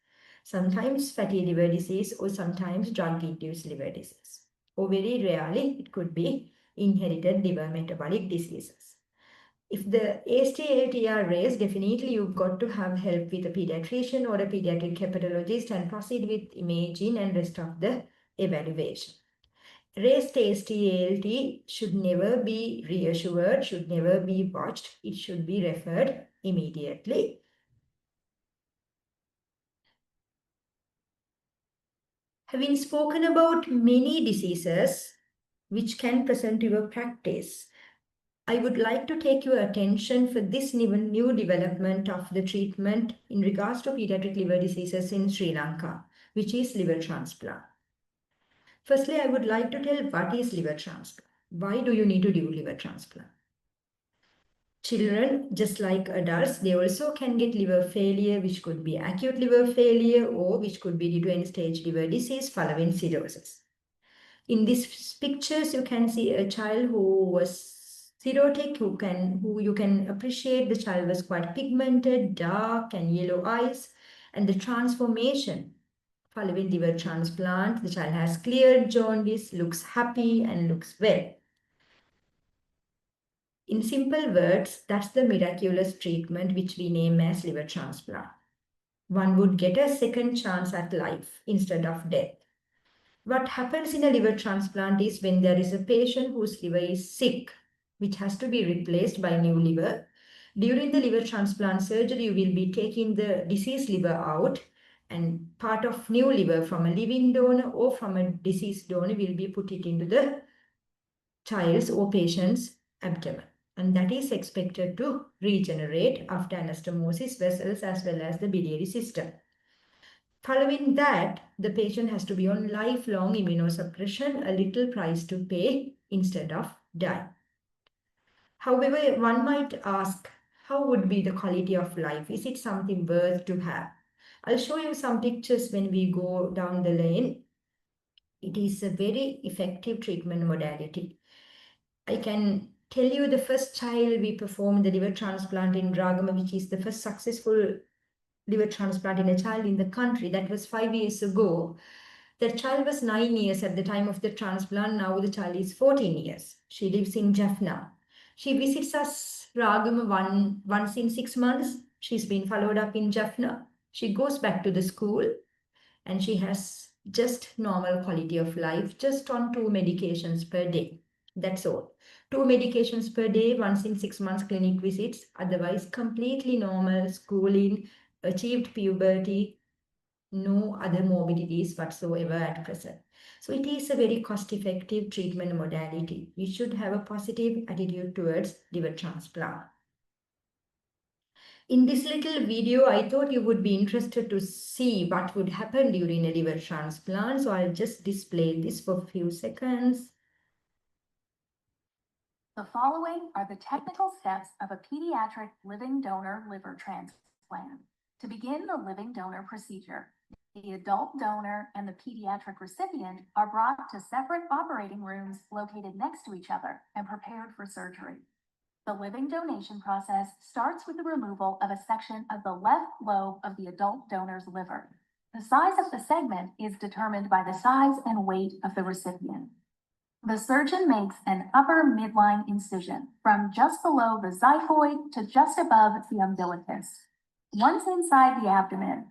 sometimes fatty liver disease, or sometimes drug-induced liver disease. Or very rarely, it could be inherited liver metabolic diseases. If the AST/ALT are raised, definitely you've got to have help with a pediatrician or a pediatric hepatologist and proceed with imaging and rest of the evaluation. Raised AST/ALT should never be reassured, should never be watched. It should be referred immediately. Having spoken about many diseases which can present to your practice, I would like to take your attention for this new development of the treatment in regards to pediatric liver diseases in Sri Lanka, which is liver transplant. Firstly, I would like to tell what is liver transplant. Why do you need to do liver transplant? Children, just like adults, they also can get liver failure, which could be acute liver failure or which could be due to end-stage liver disease following cirrhosis. In these pictures, you can see a child who was cirrhotic, who you can appreciate the child was quite pigmented, dark and yellow eyes, and the transformation following liver transplant, the child has clear jaundice, looks happy and looks well. In simple words, that's the miraculous treatment which we name as liver transplant. One would get a second chance at life instead of death. What happens in a liver transplant is when there is a patient whose liver is sick, which has to be replaced by new liver. During the liver transplant surgery, you will be taking the diseased liver out, and part of new liver from a living donor or from a deceased donor will be put it into the child's or patient's abdomen. And that is expected to regenerate after anastomosis vessels as well as the biliary system. Following that, the patient has to be on lifelong immunosuppression, a little price to pay instead of die. However, one might ask, how would be the quality of life? Is it something worth to have? I'll show you some pictures when we go down the lane. It is a very effective treatment modality. I can tell you the first child we performed the liver transplant in Ragama, which is the first successful liver transplant in a child in the country. That was 5 years ago. The child was 9 years at the time of the transplant. Now the child is 14 years. She lives in Jaffna. She visits us Ragama once in 6 months. She's been followed up in Jaffna. She goes back to the school and she has just normal quality of life, just on 2 medications per day. That's all. 2 medications per day, once in 6 months clinic visits, otherwise completely normal schooling, achieved puberty, no other morbidities whatsoever at present. So it is a very cost-effective treatment modality. We should have a positive attitude towards liver transplant. In this little video, I thought you would be interested to see what would happen during a liver transplant. So I'll just display this for a few seconds. The following are the technical steps of a pediatric living donor liver transplant. To begin the living donor procedure, The adult donor and the pediatric recipient are brought to separate operating rooms located next to each other and prepared for surgery. The living donation process starts with the removal of a section of the left lobe of the adult donor's liver. The size of the segment is determined by the size and weight of the recipient. The surgeon makes an upper midline incision from just below the xiphoid to just above the umbilicus. Once inside the abdomen,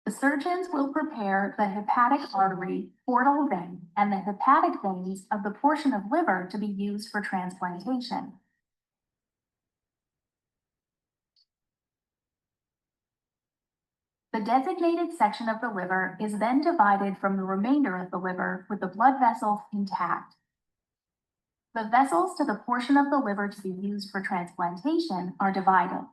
the surgeons will prepare the hepatic artery, portal vein, and the hepatic veins of the portion of liver to be used for transplantation. The designated section of the liver is then divided from the remainder of the liver with the blood vessels intact. The vessels to the portion of the liver to be used for transplantation are divided.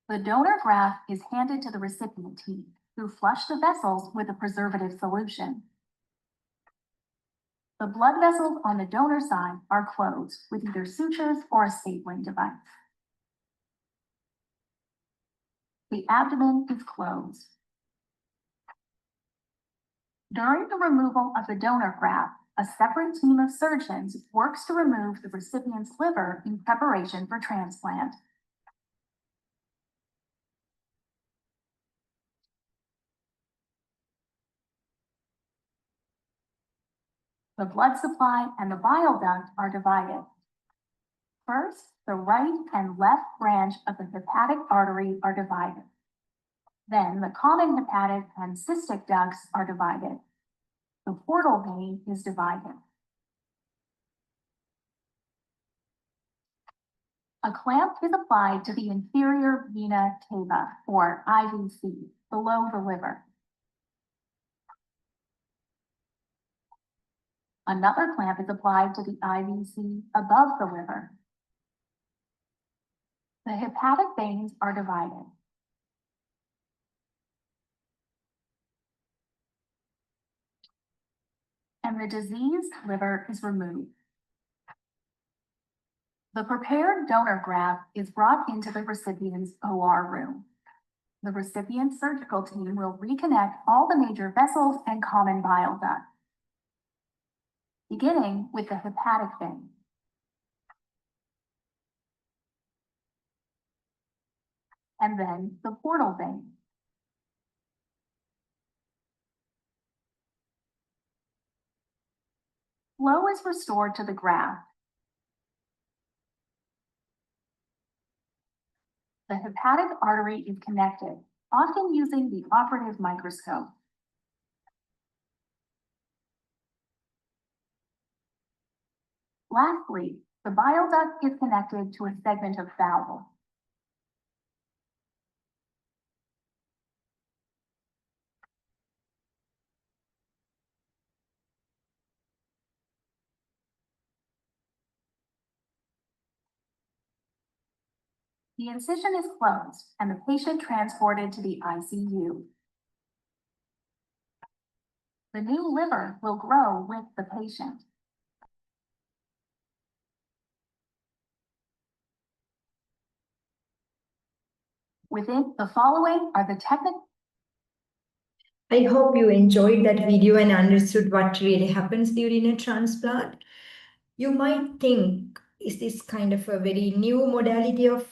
The donor graft is handed to the recipient team, who flush the vessels with a preservative solution. The blood vessels on the donor side are closed with either sutures or a stapling device. The abdomen is closed. During the removal of the donor graft, a separate team of surgeons works to remove the recipient's liver in preparation for transplant. The blood supply and the bile duct are divided. First, the right and left branch of the hepatic artery are divided. Then the common hepatic and cystic ducts are divided. The portal vein is divided. A clamp is applied to the inferior vena cava, or IVC, below the liver. Another clamp is applied to the IVC above the liver. The hepatic veins are divided. And the diseased liver is removed. The prepared donor graft is brought into the recipient's OR room. The recipient's surgical team will reconnect all the major vessels and common bile ducts, beginning with the hepatic vein. And then the portal vein. Flow is restored to the graft. The hepatic artery is connected, often using the operative microscope. Lastly, the bile duct is connected to a segment of bowel. The incision is closed and the patient transported to the ICU. The new liver will grow with the patient. Within the following are the technical. I hope you enjoyed that video and understood what really happens during a transplant. You might think, is this kind of a very new modality of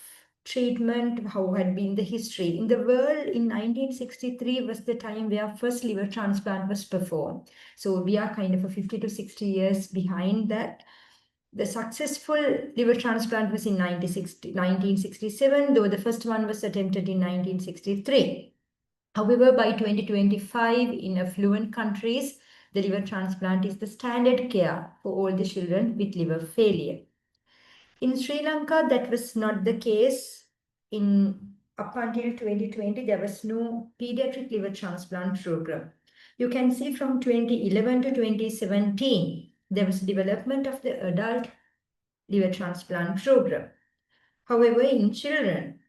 treatment? How had been the history? In the world, in 1963 was the time where first liver transplant was performed. So we are kind of a 50 to 60 years behind that. The successful liver transplant was in 1967, though the first one was attempted in 1963. However, by 2025, in affluent countries, the liver transplant is the standard care for all the children with liver failure. In Sri Lanka, that was not the case. Up until 2020, there was no pediatric liver transplant program. You can see from 2011 to 2017, there was development of the adult liver transplant program. However, in children,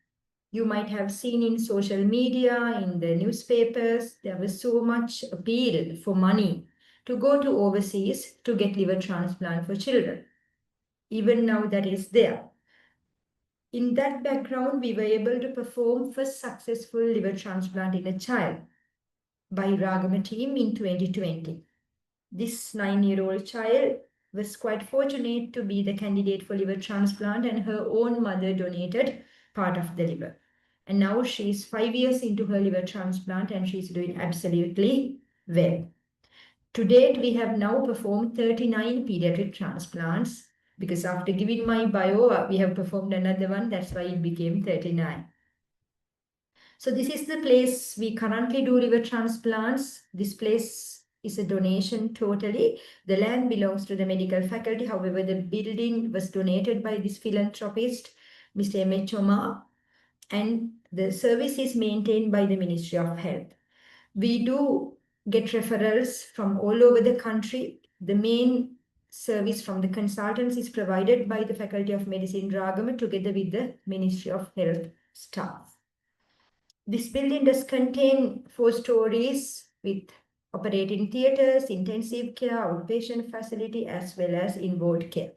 you might have seen in social media, in the newspapers, there was so much appeal for money to go to overseas to get liver transplant for children. Even now that is there. In that background, we were able to perform first successful liver transplant in a child by Ragama team in 2020. This 9-year-old child was quite fortunate to be the candidate for liver transplant, and her own mother donated part of the liver. And now she's 5 years into her liver transplant and she's doing absolutely well. To date, we have now performed 39 pediatric transplants, because after giving my bio, we have performed another one. That's why it became 39. So this is the place we currently do liver transplants. This place is a donation totally. The land belongs to the medical faculty. However, the building was donated by this philanthropist, Mr. M.H. Omar, and the service is maintained by the Ministry of Health. We do get referrals from all over the country. The main service from the consultants is provided by the Faculty of Medicine Ragama together with the Ministry of Health staff. This building does contain 4 stories with operating theatres, intensive care, outpatient facility, as well as inward care.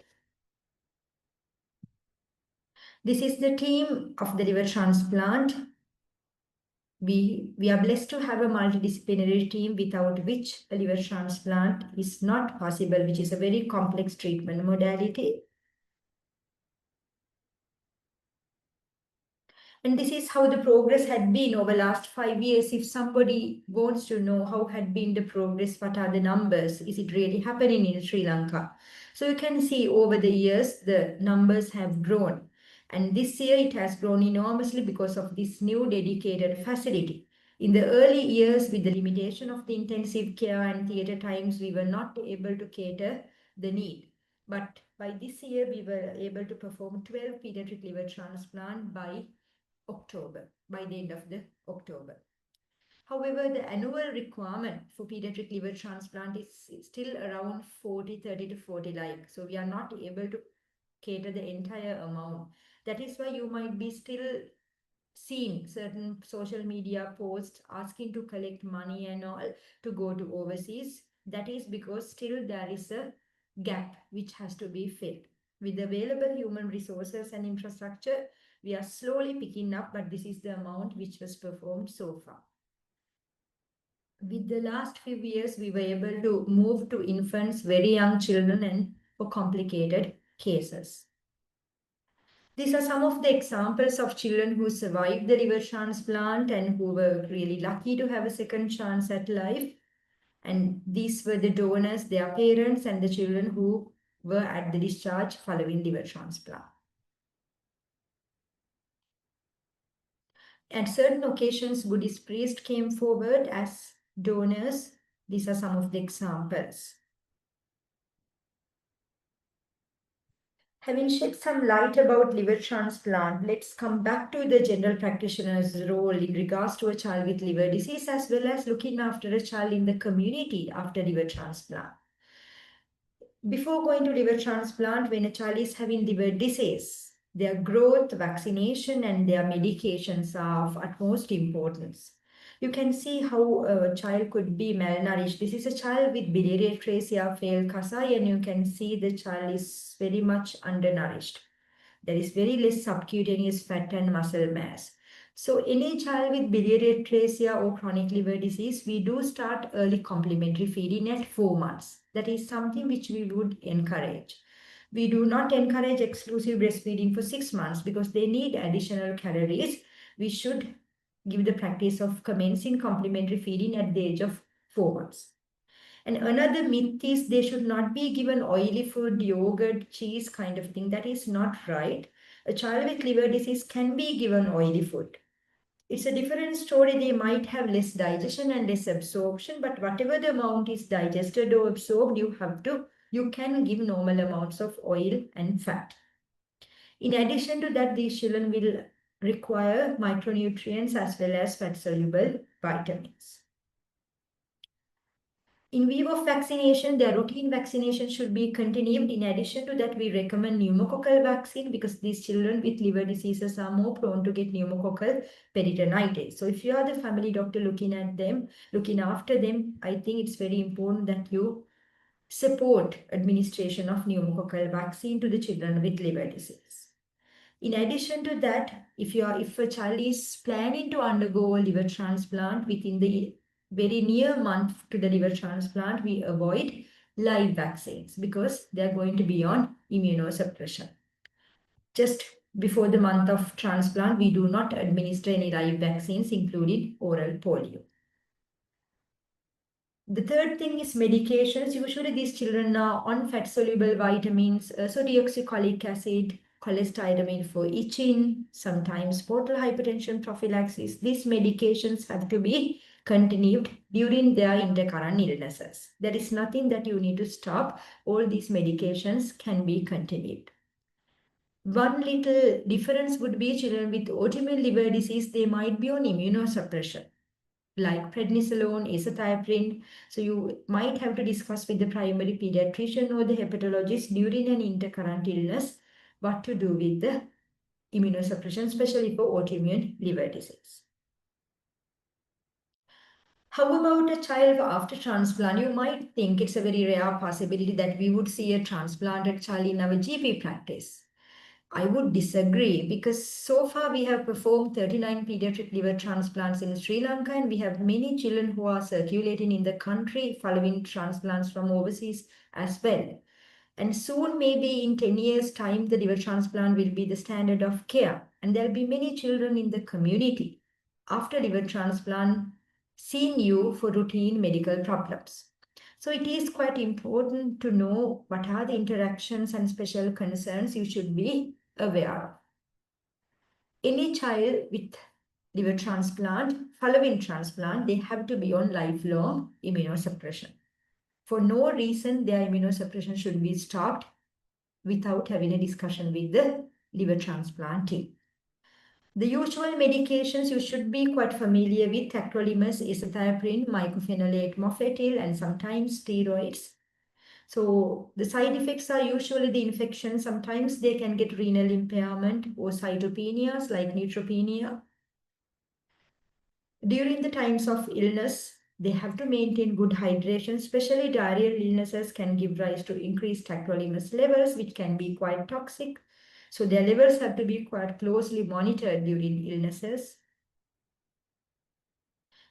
This is the team of the liver transplant. We are blessed to have a multidisciplinary team without which a liver transplant is not possible, which is a very complex treatment modality. And this is how the progress had been over the last 5 years. If somebody wants to know how had been the progress, what are the numbers, is it really happening in Sri Lanka? So you can see over the years, the numbers have grown. And this year it has grown enormously because of this new dedicated facility. In the early years, with the limitation of the intensive care and theatre times, we were not able to cater the need. But by this year, we were able to perform 12 pediatric liver transplant by the end of the October. However, the annual requirement for pediatric liver transplant is still around 30 to 40 . So we are not able to cater the entire amount. That is why you might be still seeing certain social media posts asking to collect money and all to go to overseas. That is because still there is a gap which has to be filled. With available human resources and infrastructure, we are slowly picking up, but this is the amount which was performed so far. With the last few years, we were able to move to infants, very young children, and for complicated cases. These are some of the examples of children who survived the liver transplant and who were really lucky to have a second chance at life. And these were the donors, their parents, and the children who were at the discharge following liver transplant. At certain occasions, Buddhist priests came forward as donors. These are some of the examples. Having shed some light about liver transplant, let's come back to the general practitioner's role in regards to a child with liver disease, as well as looking after a child in the community after liver transplant. Before going to liver transplant, when a child is having liver disease, their growth, vaccination, and their medications are of utmost importance. You can see how a child could be malnourished. This is a child with biliary atresia, failed Kasai, and you can see the child is very much undernourished. There is very less subcutaneous fat and muscle mass. So any child with biliary atresia or chronic liver disease, we do start early complementary feeding at 4 months. That is something which we would encourage. We do not encourage exclusive breastfeeding for 6 months because they need additional calories. We should give the practice of commencing complementary feeding at the age of 4 months. And another myth is they should not be given oily food, yogurt, cheese kind of thing. That is not right. A child with liver disease can be given oily food. It's a different story. They might have less digestion and less absorption, but whatever the amount is digested or absorbed, you can give normal amounts of oil and fat. In addition to that, these children will require micronutrients as well as fat-soluble vitamins. In view of vaccination, the routine vaccination should be continued. In addition to that, we recommend pneumococcal vaccine because these children with liver diseases are more prone to get pneumococcal peritonitis. So if you are the family doctor looking at them, looking after them, I think it's very important that you support administration of pneumococcal vaccine to the children with liver disease. In addition to that, if a child is planning to undergo a liver transplant within the very near month to the liver transplant, we avoid live vaccines because they are going to be on immunosuppression. Just before the month of transplant, we do not administer any live vaccines, including oral polio. The third thing is medications. Usually these children are on fat-soluble vitamins, deoxycholic acid, cholestyramine for itching, sometimes portal hypertension prophylaxis. These medications have to be continued during their intercurrent illnesses. There is nothing that you need to stop. All these medications can be continued. One little difference would be children with autoimmune liver disease, they might be on immunosuppression, like prednisolone, azathioprine. So you might have to discuss with the primary pediatrician or the hepatologist during an intercurrent illness what to do with the immunosuppression, especially for autoimmune liver disease. How about a child after transplant? You might think it's a very rare possibility that we would see a transplanted child in our GP practice. I would disagree because so far we have performed 39 pediatric liver transplants in Sri Lanka, and we have many children who are circulating in the country following transplants from overseas as well. And soon, maybe in 10 years' time, the liver transplant will be the standard of care. And there'll be many children in the community after liver transplant seeing you for routine medical problems. So it is quite important to know what are the interactions and special concerns you should be aware of. Any child with liver transplant, following transplant, they have to be on lifelong immunosuppression. For no reason, their immunosuppression should be stopped without having a discussion with the liver transplant team. The usual medications you should be quite familiar with: tacrolimus, azathioprine, mycophenolate mofetil, and sometimes steroids. So the side effects are usually the infection. Sometimes they can get renal impairment or cytopenias like neutropenia. During the times of illness, they have to maintain good hydration, especially diarrheal illnesses can give rise to increased tacrolimus levels, which can be quite toxic. So their levels have to be quite closely monitored during illnesses.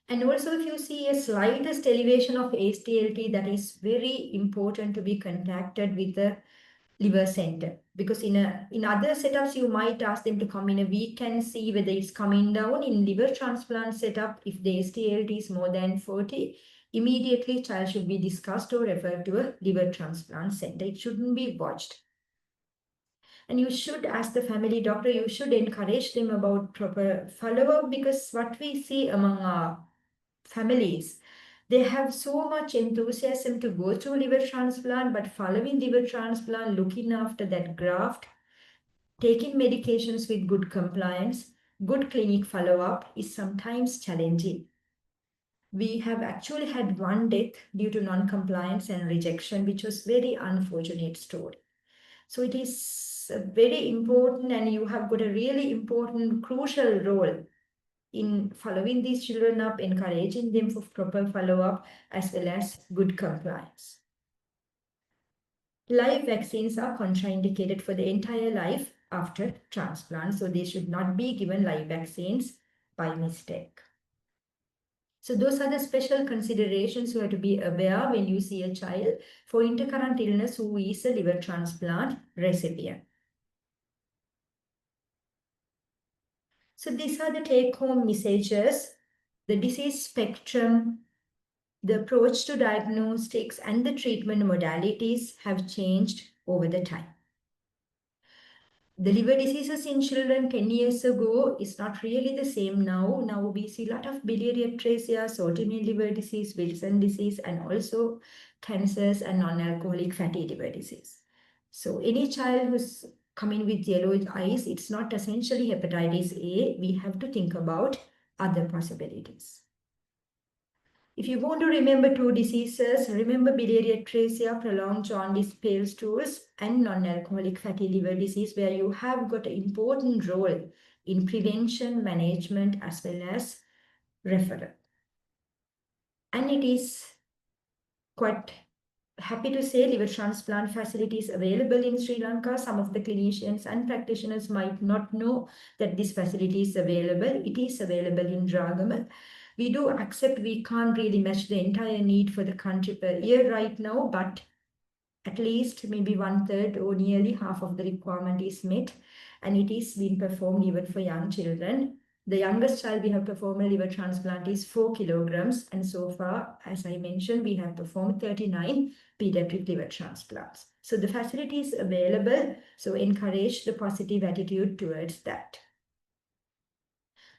And also if you see a slightest elevation of ASTLT, that is very important to be contacted with the liver center, because in other setups you might ask them to come in a week and see whether it's coming down. In liver transplant setup, if the ASTLT is more than 40, immediately child should be discussed or referred to a liver transplant center. It shouldn't be watched. And you should ask the family doctor, you should encourage them about proper follow-up, because what we see among our families, they have so much enthusiasm to go through liver transplant, but following liver transplant, looking after that graft, taking medications with good compliance, good clinic follow-up is sometimes challenging. We have actually had one death due to non-compliance and rejection, which was very unfortunate story. So it is very important, and you have got a really important, crucial role in following these children up, encouraging them for proper follow-up as well as good compliance. Live vaccines are contraindicated for the entire life after transplant, so they should not be given live vaccines by mistake. So those are the special considerations you have to be aware when you see a child for intercurrent illness who is a liver transplant recipient. So these are the take-home messages. The disease spectrum, the approach to diagnostics, and the treatment modalities have changed over the time. The liver diseases in children 10 years ago is not really the same now. Now we see a lot of biliary atresia, autoimmune liver disease, Wilson disease, and also cancers and non-alcoholic fatty liver disease. So any child who's coming with yellow eyes, it's not essentially hepatitis A. We have to think about other possibilities. If you want to remember two diseases, remember biliary atresia, prolonged jaundice, pale stools, and non-alcoholic fatty liver disease, where you have got an important role in prevention, management, as well as referral. And it is quite happy to say liver transplant facilities available in Sri Lanka. Some of the clinicians and practitioners might not know that this facility is available. It is available in Ragama. We do accept we can't really match the entire need for the country per year right now, but at least maybe 1/3 or nearly half of the requirement is met, and it is being performed even for young children. The youngest child we have performed a liver transplant is 4 kilograms, and so far, as I mentioned, we have performed 39 pediatric liver transplants. So the facility is available, so encourage the positive attitude towards that.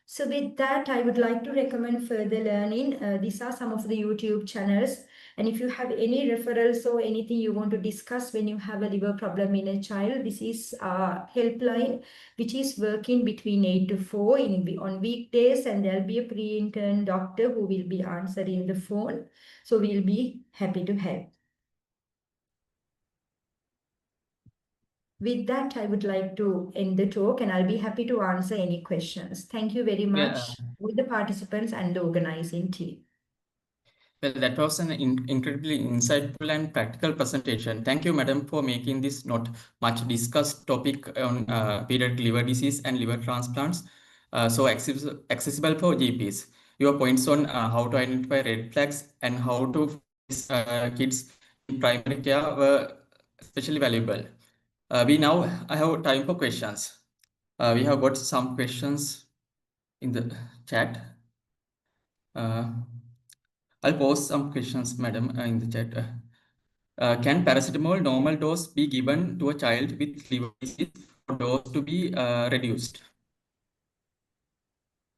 So with that, I would like to recommend further learning. These are some of the YouTube channels. And if you have any referrals or anything you want to discuss when you have a liver problem in a child, this is our helpline, which is working between 8 to 4 on weekdays. And there'll be a pre-intern doctor who will be answering the phone. So we'll be happy to help. With that, I would like to end the talk, and I'll be happy to answer any questions. Thank you very much with the participants and the organizing team. Well, that was an incredibly insightful and practical presentation. Thank you, madam, for making this not much discussed topic on pediatric liver disease and liver transplants so accessible for GPs. Your points on how to identify red flags and how to kids in primary care were especially valuable. We now have time for questions. We have got some questions in the chat. I'll post some questions, madam, in the chat. Can paracetamol normal dose be given to a child with liver disease or dose to be reduced?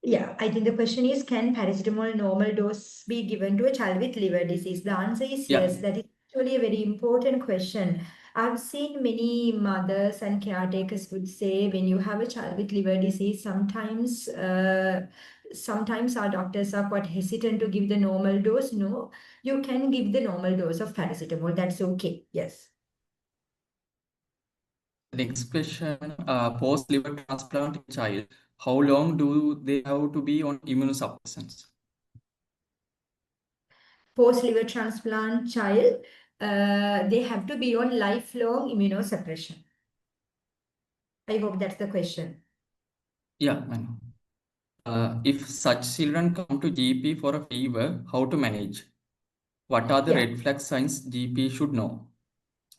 Yeah, I think the question is, can paracetamol normal dose be given to a child with liver disease? The answer is yes. That is actually a very important question. I've seen many mothers and caretakers would say when you have a child with liver disease, sometimes our doctors are quite hesitant to give the normal dose. No, you can give the normal dose of paracetamol. That's okay. Yes. Next question, post-liver transplant in child, how long do they have to be on immunosuppressants? Post-liver transplant child, they have to be on lifelong immunosuppression. I hope that's the question. Yeah, ma'am. If such children come to GP for a fever, how to manage? What are the red flag signs GP should know?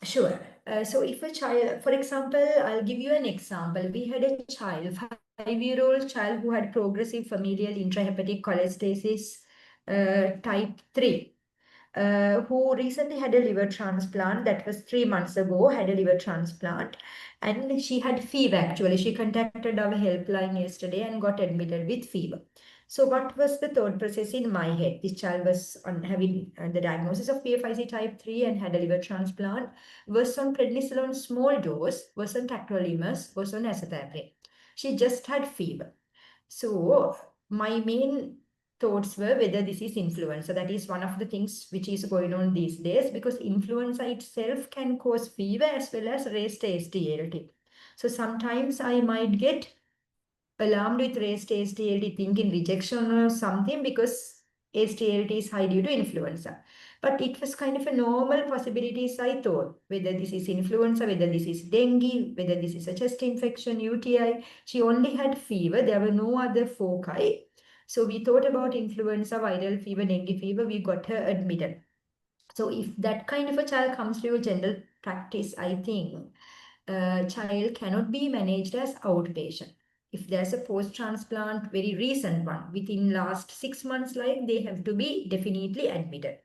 Sure. So if a child, for example, I'll give you an example. We had a child, 5-year-old child who had progressive familial intrahepatic cholestasis type 3. Who recently had a liver transplant. That was 3 months ago, had a liver transplant. And she had fever actually. She contacted our helpline yesterday and got admitted with fever. So what was the thought process in my head? This child was having the diagnosis of PFIC type 3 and had a liver transplant, was on prednisolone small dose, was on tacrolimus, was on azathioprine. She just had fever. So my main thoughts were whether this is influenza. That is one of the things which is going on these days, because influenza itself can cause fever as well as raised SDLT. So sometimes I might get alarmed with raised SDLT, thinking rejection or something, because SDLT is high due to influenza. But it was kind of a normal possibilities, I thought, whether this is influenza, whether this is dengue, whether this is a chest infection, UTI. She only had fever. There were no other foci. So we thought about influenza, viral fever, dengue fever. We got her admitted. So if that kind of a child comes to your general practice, I think a child cannot be managed as outpatient. If there's a post-transplant, very recent one, within last 6 months, like, they have to be definitely admitted.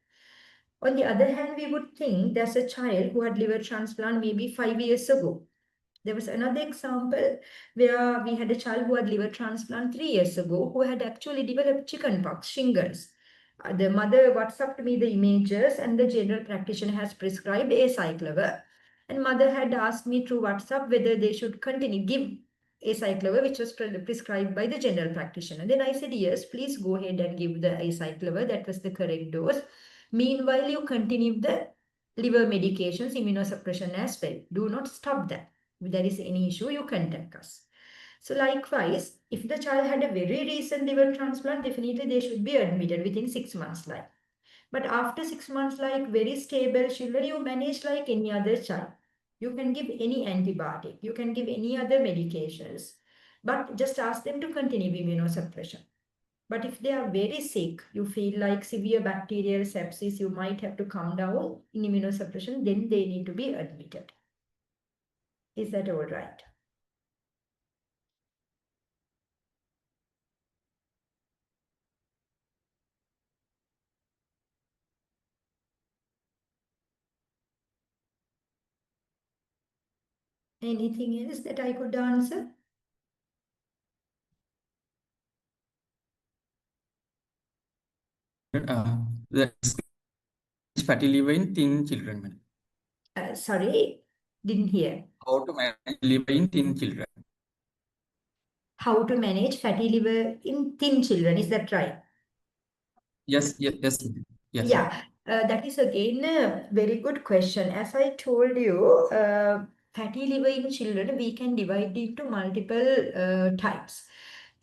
On the other hand, we would think there's a child who had liver transplant maybe 5 years ago. There was another example where we had a child who had liver transplant 3 years ago who had actually developed chickenpox, shingles. The mother WhatsApped me the images, and the general practitioner has prescribed acyclovir. And mother had asked me through WhatsApp whether they should continue give acyclovir, which was prescribed by the general practitioner. Then I said, yes, please go ahead and give the acyclovir. That was the correct dose. Meanwhile, you continue the liver medications, immunosuppression as well. Do not stop that. If there is any issue, you contact us. So likewise, if the child had a very recent liver transplant, definitely they should be admitted within 6 months like. But after 6 months, like very stable children, you manage like any other child. You can give any antibiotic, you can give any other medications, but just ask them to continue immunosuppression. But if they are very sick, you feel like severe bacterial sepsis, you might have to come down in immunosuppression, then they need to be admitted. Is that all right? Anything else that I could answer? The fatty liver in thin children, madam. Sorry, didn't hear. How to manage liver in thin children? How to manage fatty liver in thin children, is that right? Yes, yes, yes, yes. Yeah, that is again a very good question. As I told you, fatty liver in children, we can divide into multiple types.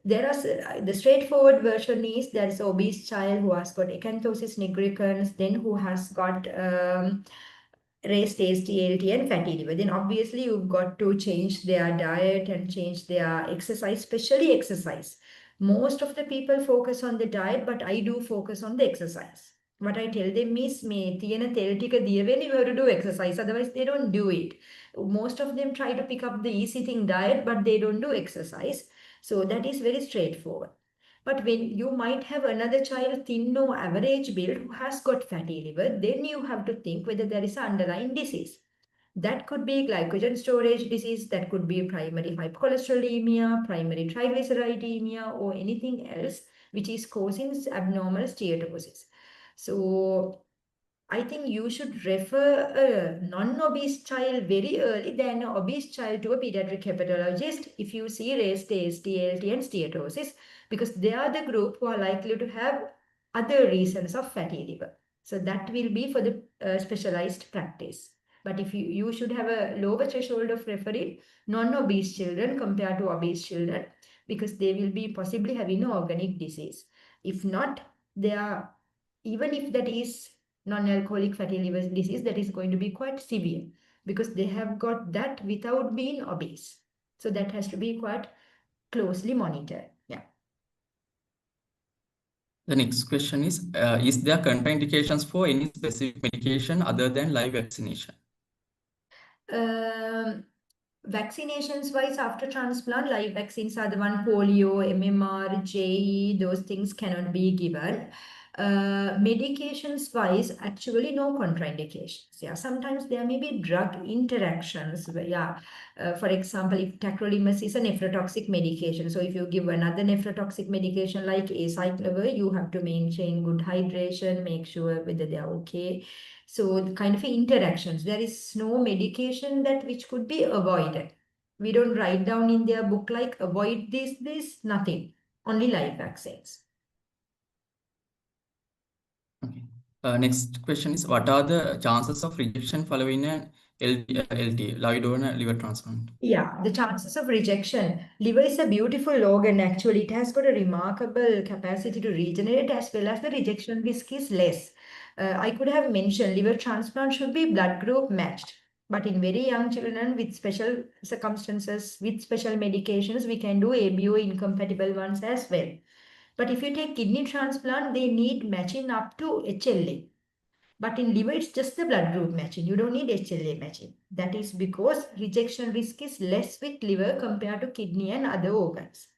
There are the straightforward version is there is obese child who has got acanthosis nigricans, then who has got raised AST, and fatty liver. Then obviously you've got to change their diet and change their exercise, especially exercise. Most of the people focus on the diet, but I do focus on the exercise. What I tell them is, me තියෙන තෙල් ටික දියවෙන්න, you have to do exercise, otherwise they don't do it. Most of them try to pick up the easy thing diet, but they don't do exercise. So that is very straightforward. But when you might have another child thin or average build who has got fatty liver, then you have to think whether there is an underlying disease. That could be glycogen storage disease, that could be primary hypercholesterolemia, primary triglyceridemia, or anything else which is causing abnormal steatosis. So I think you should refer a non-obese child very early than an obese child to a pediatric hepatologist if you see raised AST, ALT, and steatosis, because they are the group who are likely to have other reasons of fatty liver. So that will be for the specialized practice. But if you should have a lower threshold of referring non-obese children compared to obese children, because they will be possibly having an organic disease. If not, they are, even if that is non-alcoholic fatty liver disease, that is going to be quite severe because they have got that without being obese. So that has to be quite closely monitored. Yeah. The next question is there contraindications for any specific medication other than live vaccination? Vaccinations wise, after transplant, live vaccines are the one: polio, MMR, JE, those things cannot be given. Medications wise, actually no contraindications. Yeah, sometimes there may be drug interactions. Yeah, for example, if tacrolimus is a nephrotoxic medication, so if you give another nephrotoxic medication like acyclovir, you have to maintain good hydration, make sure whether they are okay. So the kind of interactions, there is no medication that which could be avoided. We don't write down in their book like avoid this, nothing. Only live vaccines. Okay. Next question is, what are the chances of rejection following an LT, live donor liver transplant? Yeah, the chances of rejection. Liver is a beautiful organ actually. It has got a remarkable capacity to regenerate, as well as the rejection risk is less. I could have mentioned liver transplant should be blood group matched. But in very young children with special circumstances, with special medications, we can do ABO incompatible ones as well. But if you take kidney transplant, they need matching up to HLA. But in liver, it's just the blood group matching. You don't need HLA matching. That is because rejection risk is less with liver compared to kidney and other organs.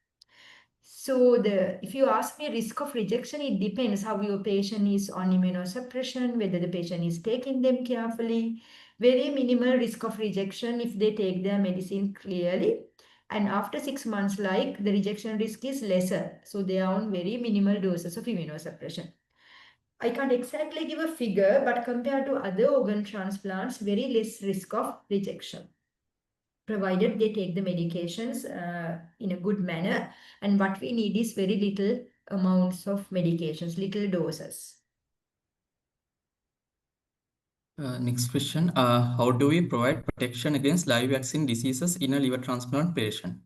So if you ask me risk of rejection, it depends how your patient is on immunosuppression, whether the patient is taking them carefully. Very minimal risk of rejection if they take their medicine clearly. And after 6 months, like, the rejection risk is lesser. So they are on very minimal doses of immunosuppression. I can't exactly give a figure, but compared to other organ transplants, very less risk of rejection. provided they take the medications in a good manner. And what we need is very little amounts of medications, little doses. Next question. How do we provide protection against live vaccine diseases in a liver transplant patient?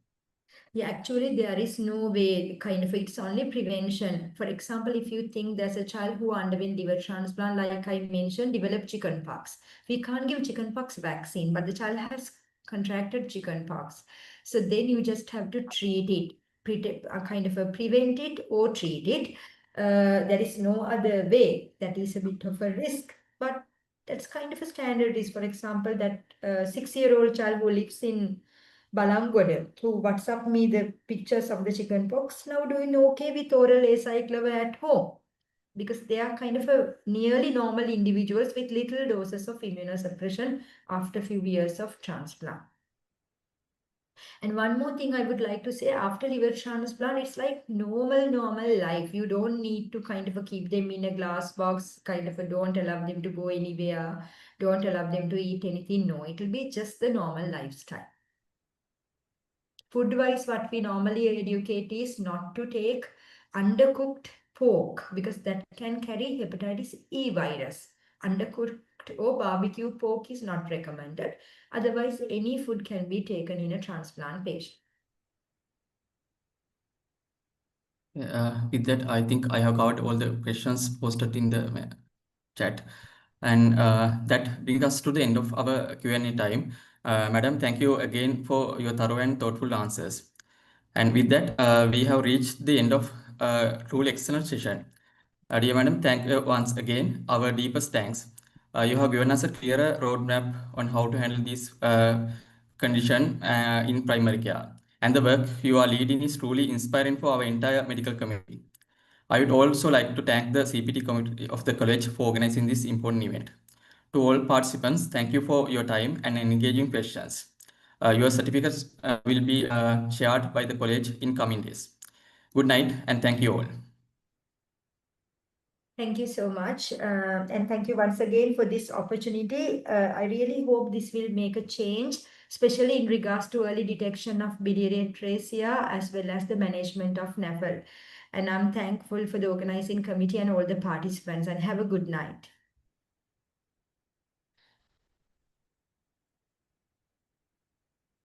Yeah, actually, there is no way, kind of, it's only prevention. For example, if you think there's a child who underwent liver transplant, like I mentioned, developed chickenpox. We can't give chickenpox vaccine, but the child has contracted chickenpox. So then you just have to treat it, kind of prevent it or treat it. There is no other way. That is a bit of a risk, but that's kind of a standard risk. For example, that 6-year-old child who lives in Balangoda, who WhatsApp me the pictures of the chickenpox, now doing okay with oral acyclovir at home, because they are kind of a nearly normal individuals with little doses of immunosuppression after a few years of transplant. And one more thing I would like to say, after liver transplant, it's like normal life. You don't need to kind of keep them in a glass box, kind of don't allow them to go anywhere, don't allow them to eat anything. No, it will be just the normal lifestyle. Food-wise, what we normally educate is not to take undercooked pork, because that can carry hepatitis E virus. Undercooked or barbecue pork is not recommended. Otherwise, any food can be taken in a transplant patient. With that, I think I have covered all the questions posted in the chat. And that brings us to the end of our Q&A time. Madam, thank you again for your thorough and thoughtful answers. And with that, we have reached the end of a truly excellent session. Dear Madam, thank you once again. Our deepest thanks. You have given us a clearer roadmap on how to handle this condition in primary care. And the work you are leading is truly inspiring for our entire medical community. I would also like to thank the CPT committee of the college for organizing this important event. To all participants, thank you for your time and engaging questions. Your certificates will be shared by the college in coming days. Good night and thank you all. Thank you so much. And thank you once again for this opportunity. I really hope this will make a change, especially in regards to early detection of biliary atresia as well as the management of NAFL. And I'm thankful for the organizing committee and all the participants, and have a good night.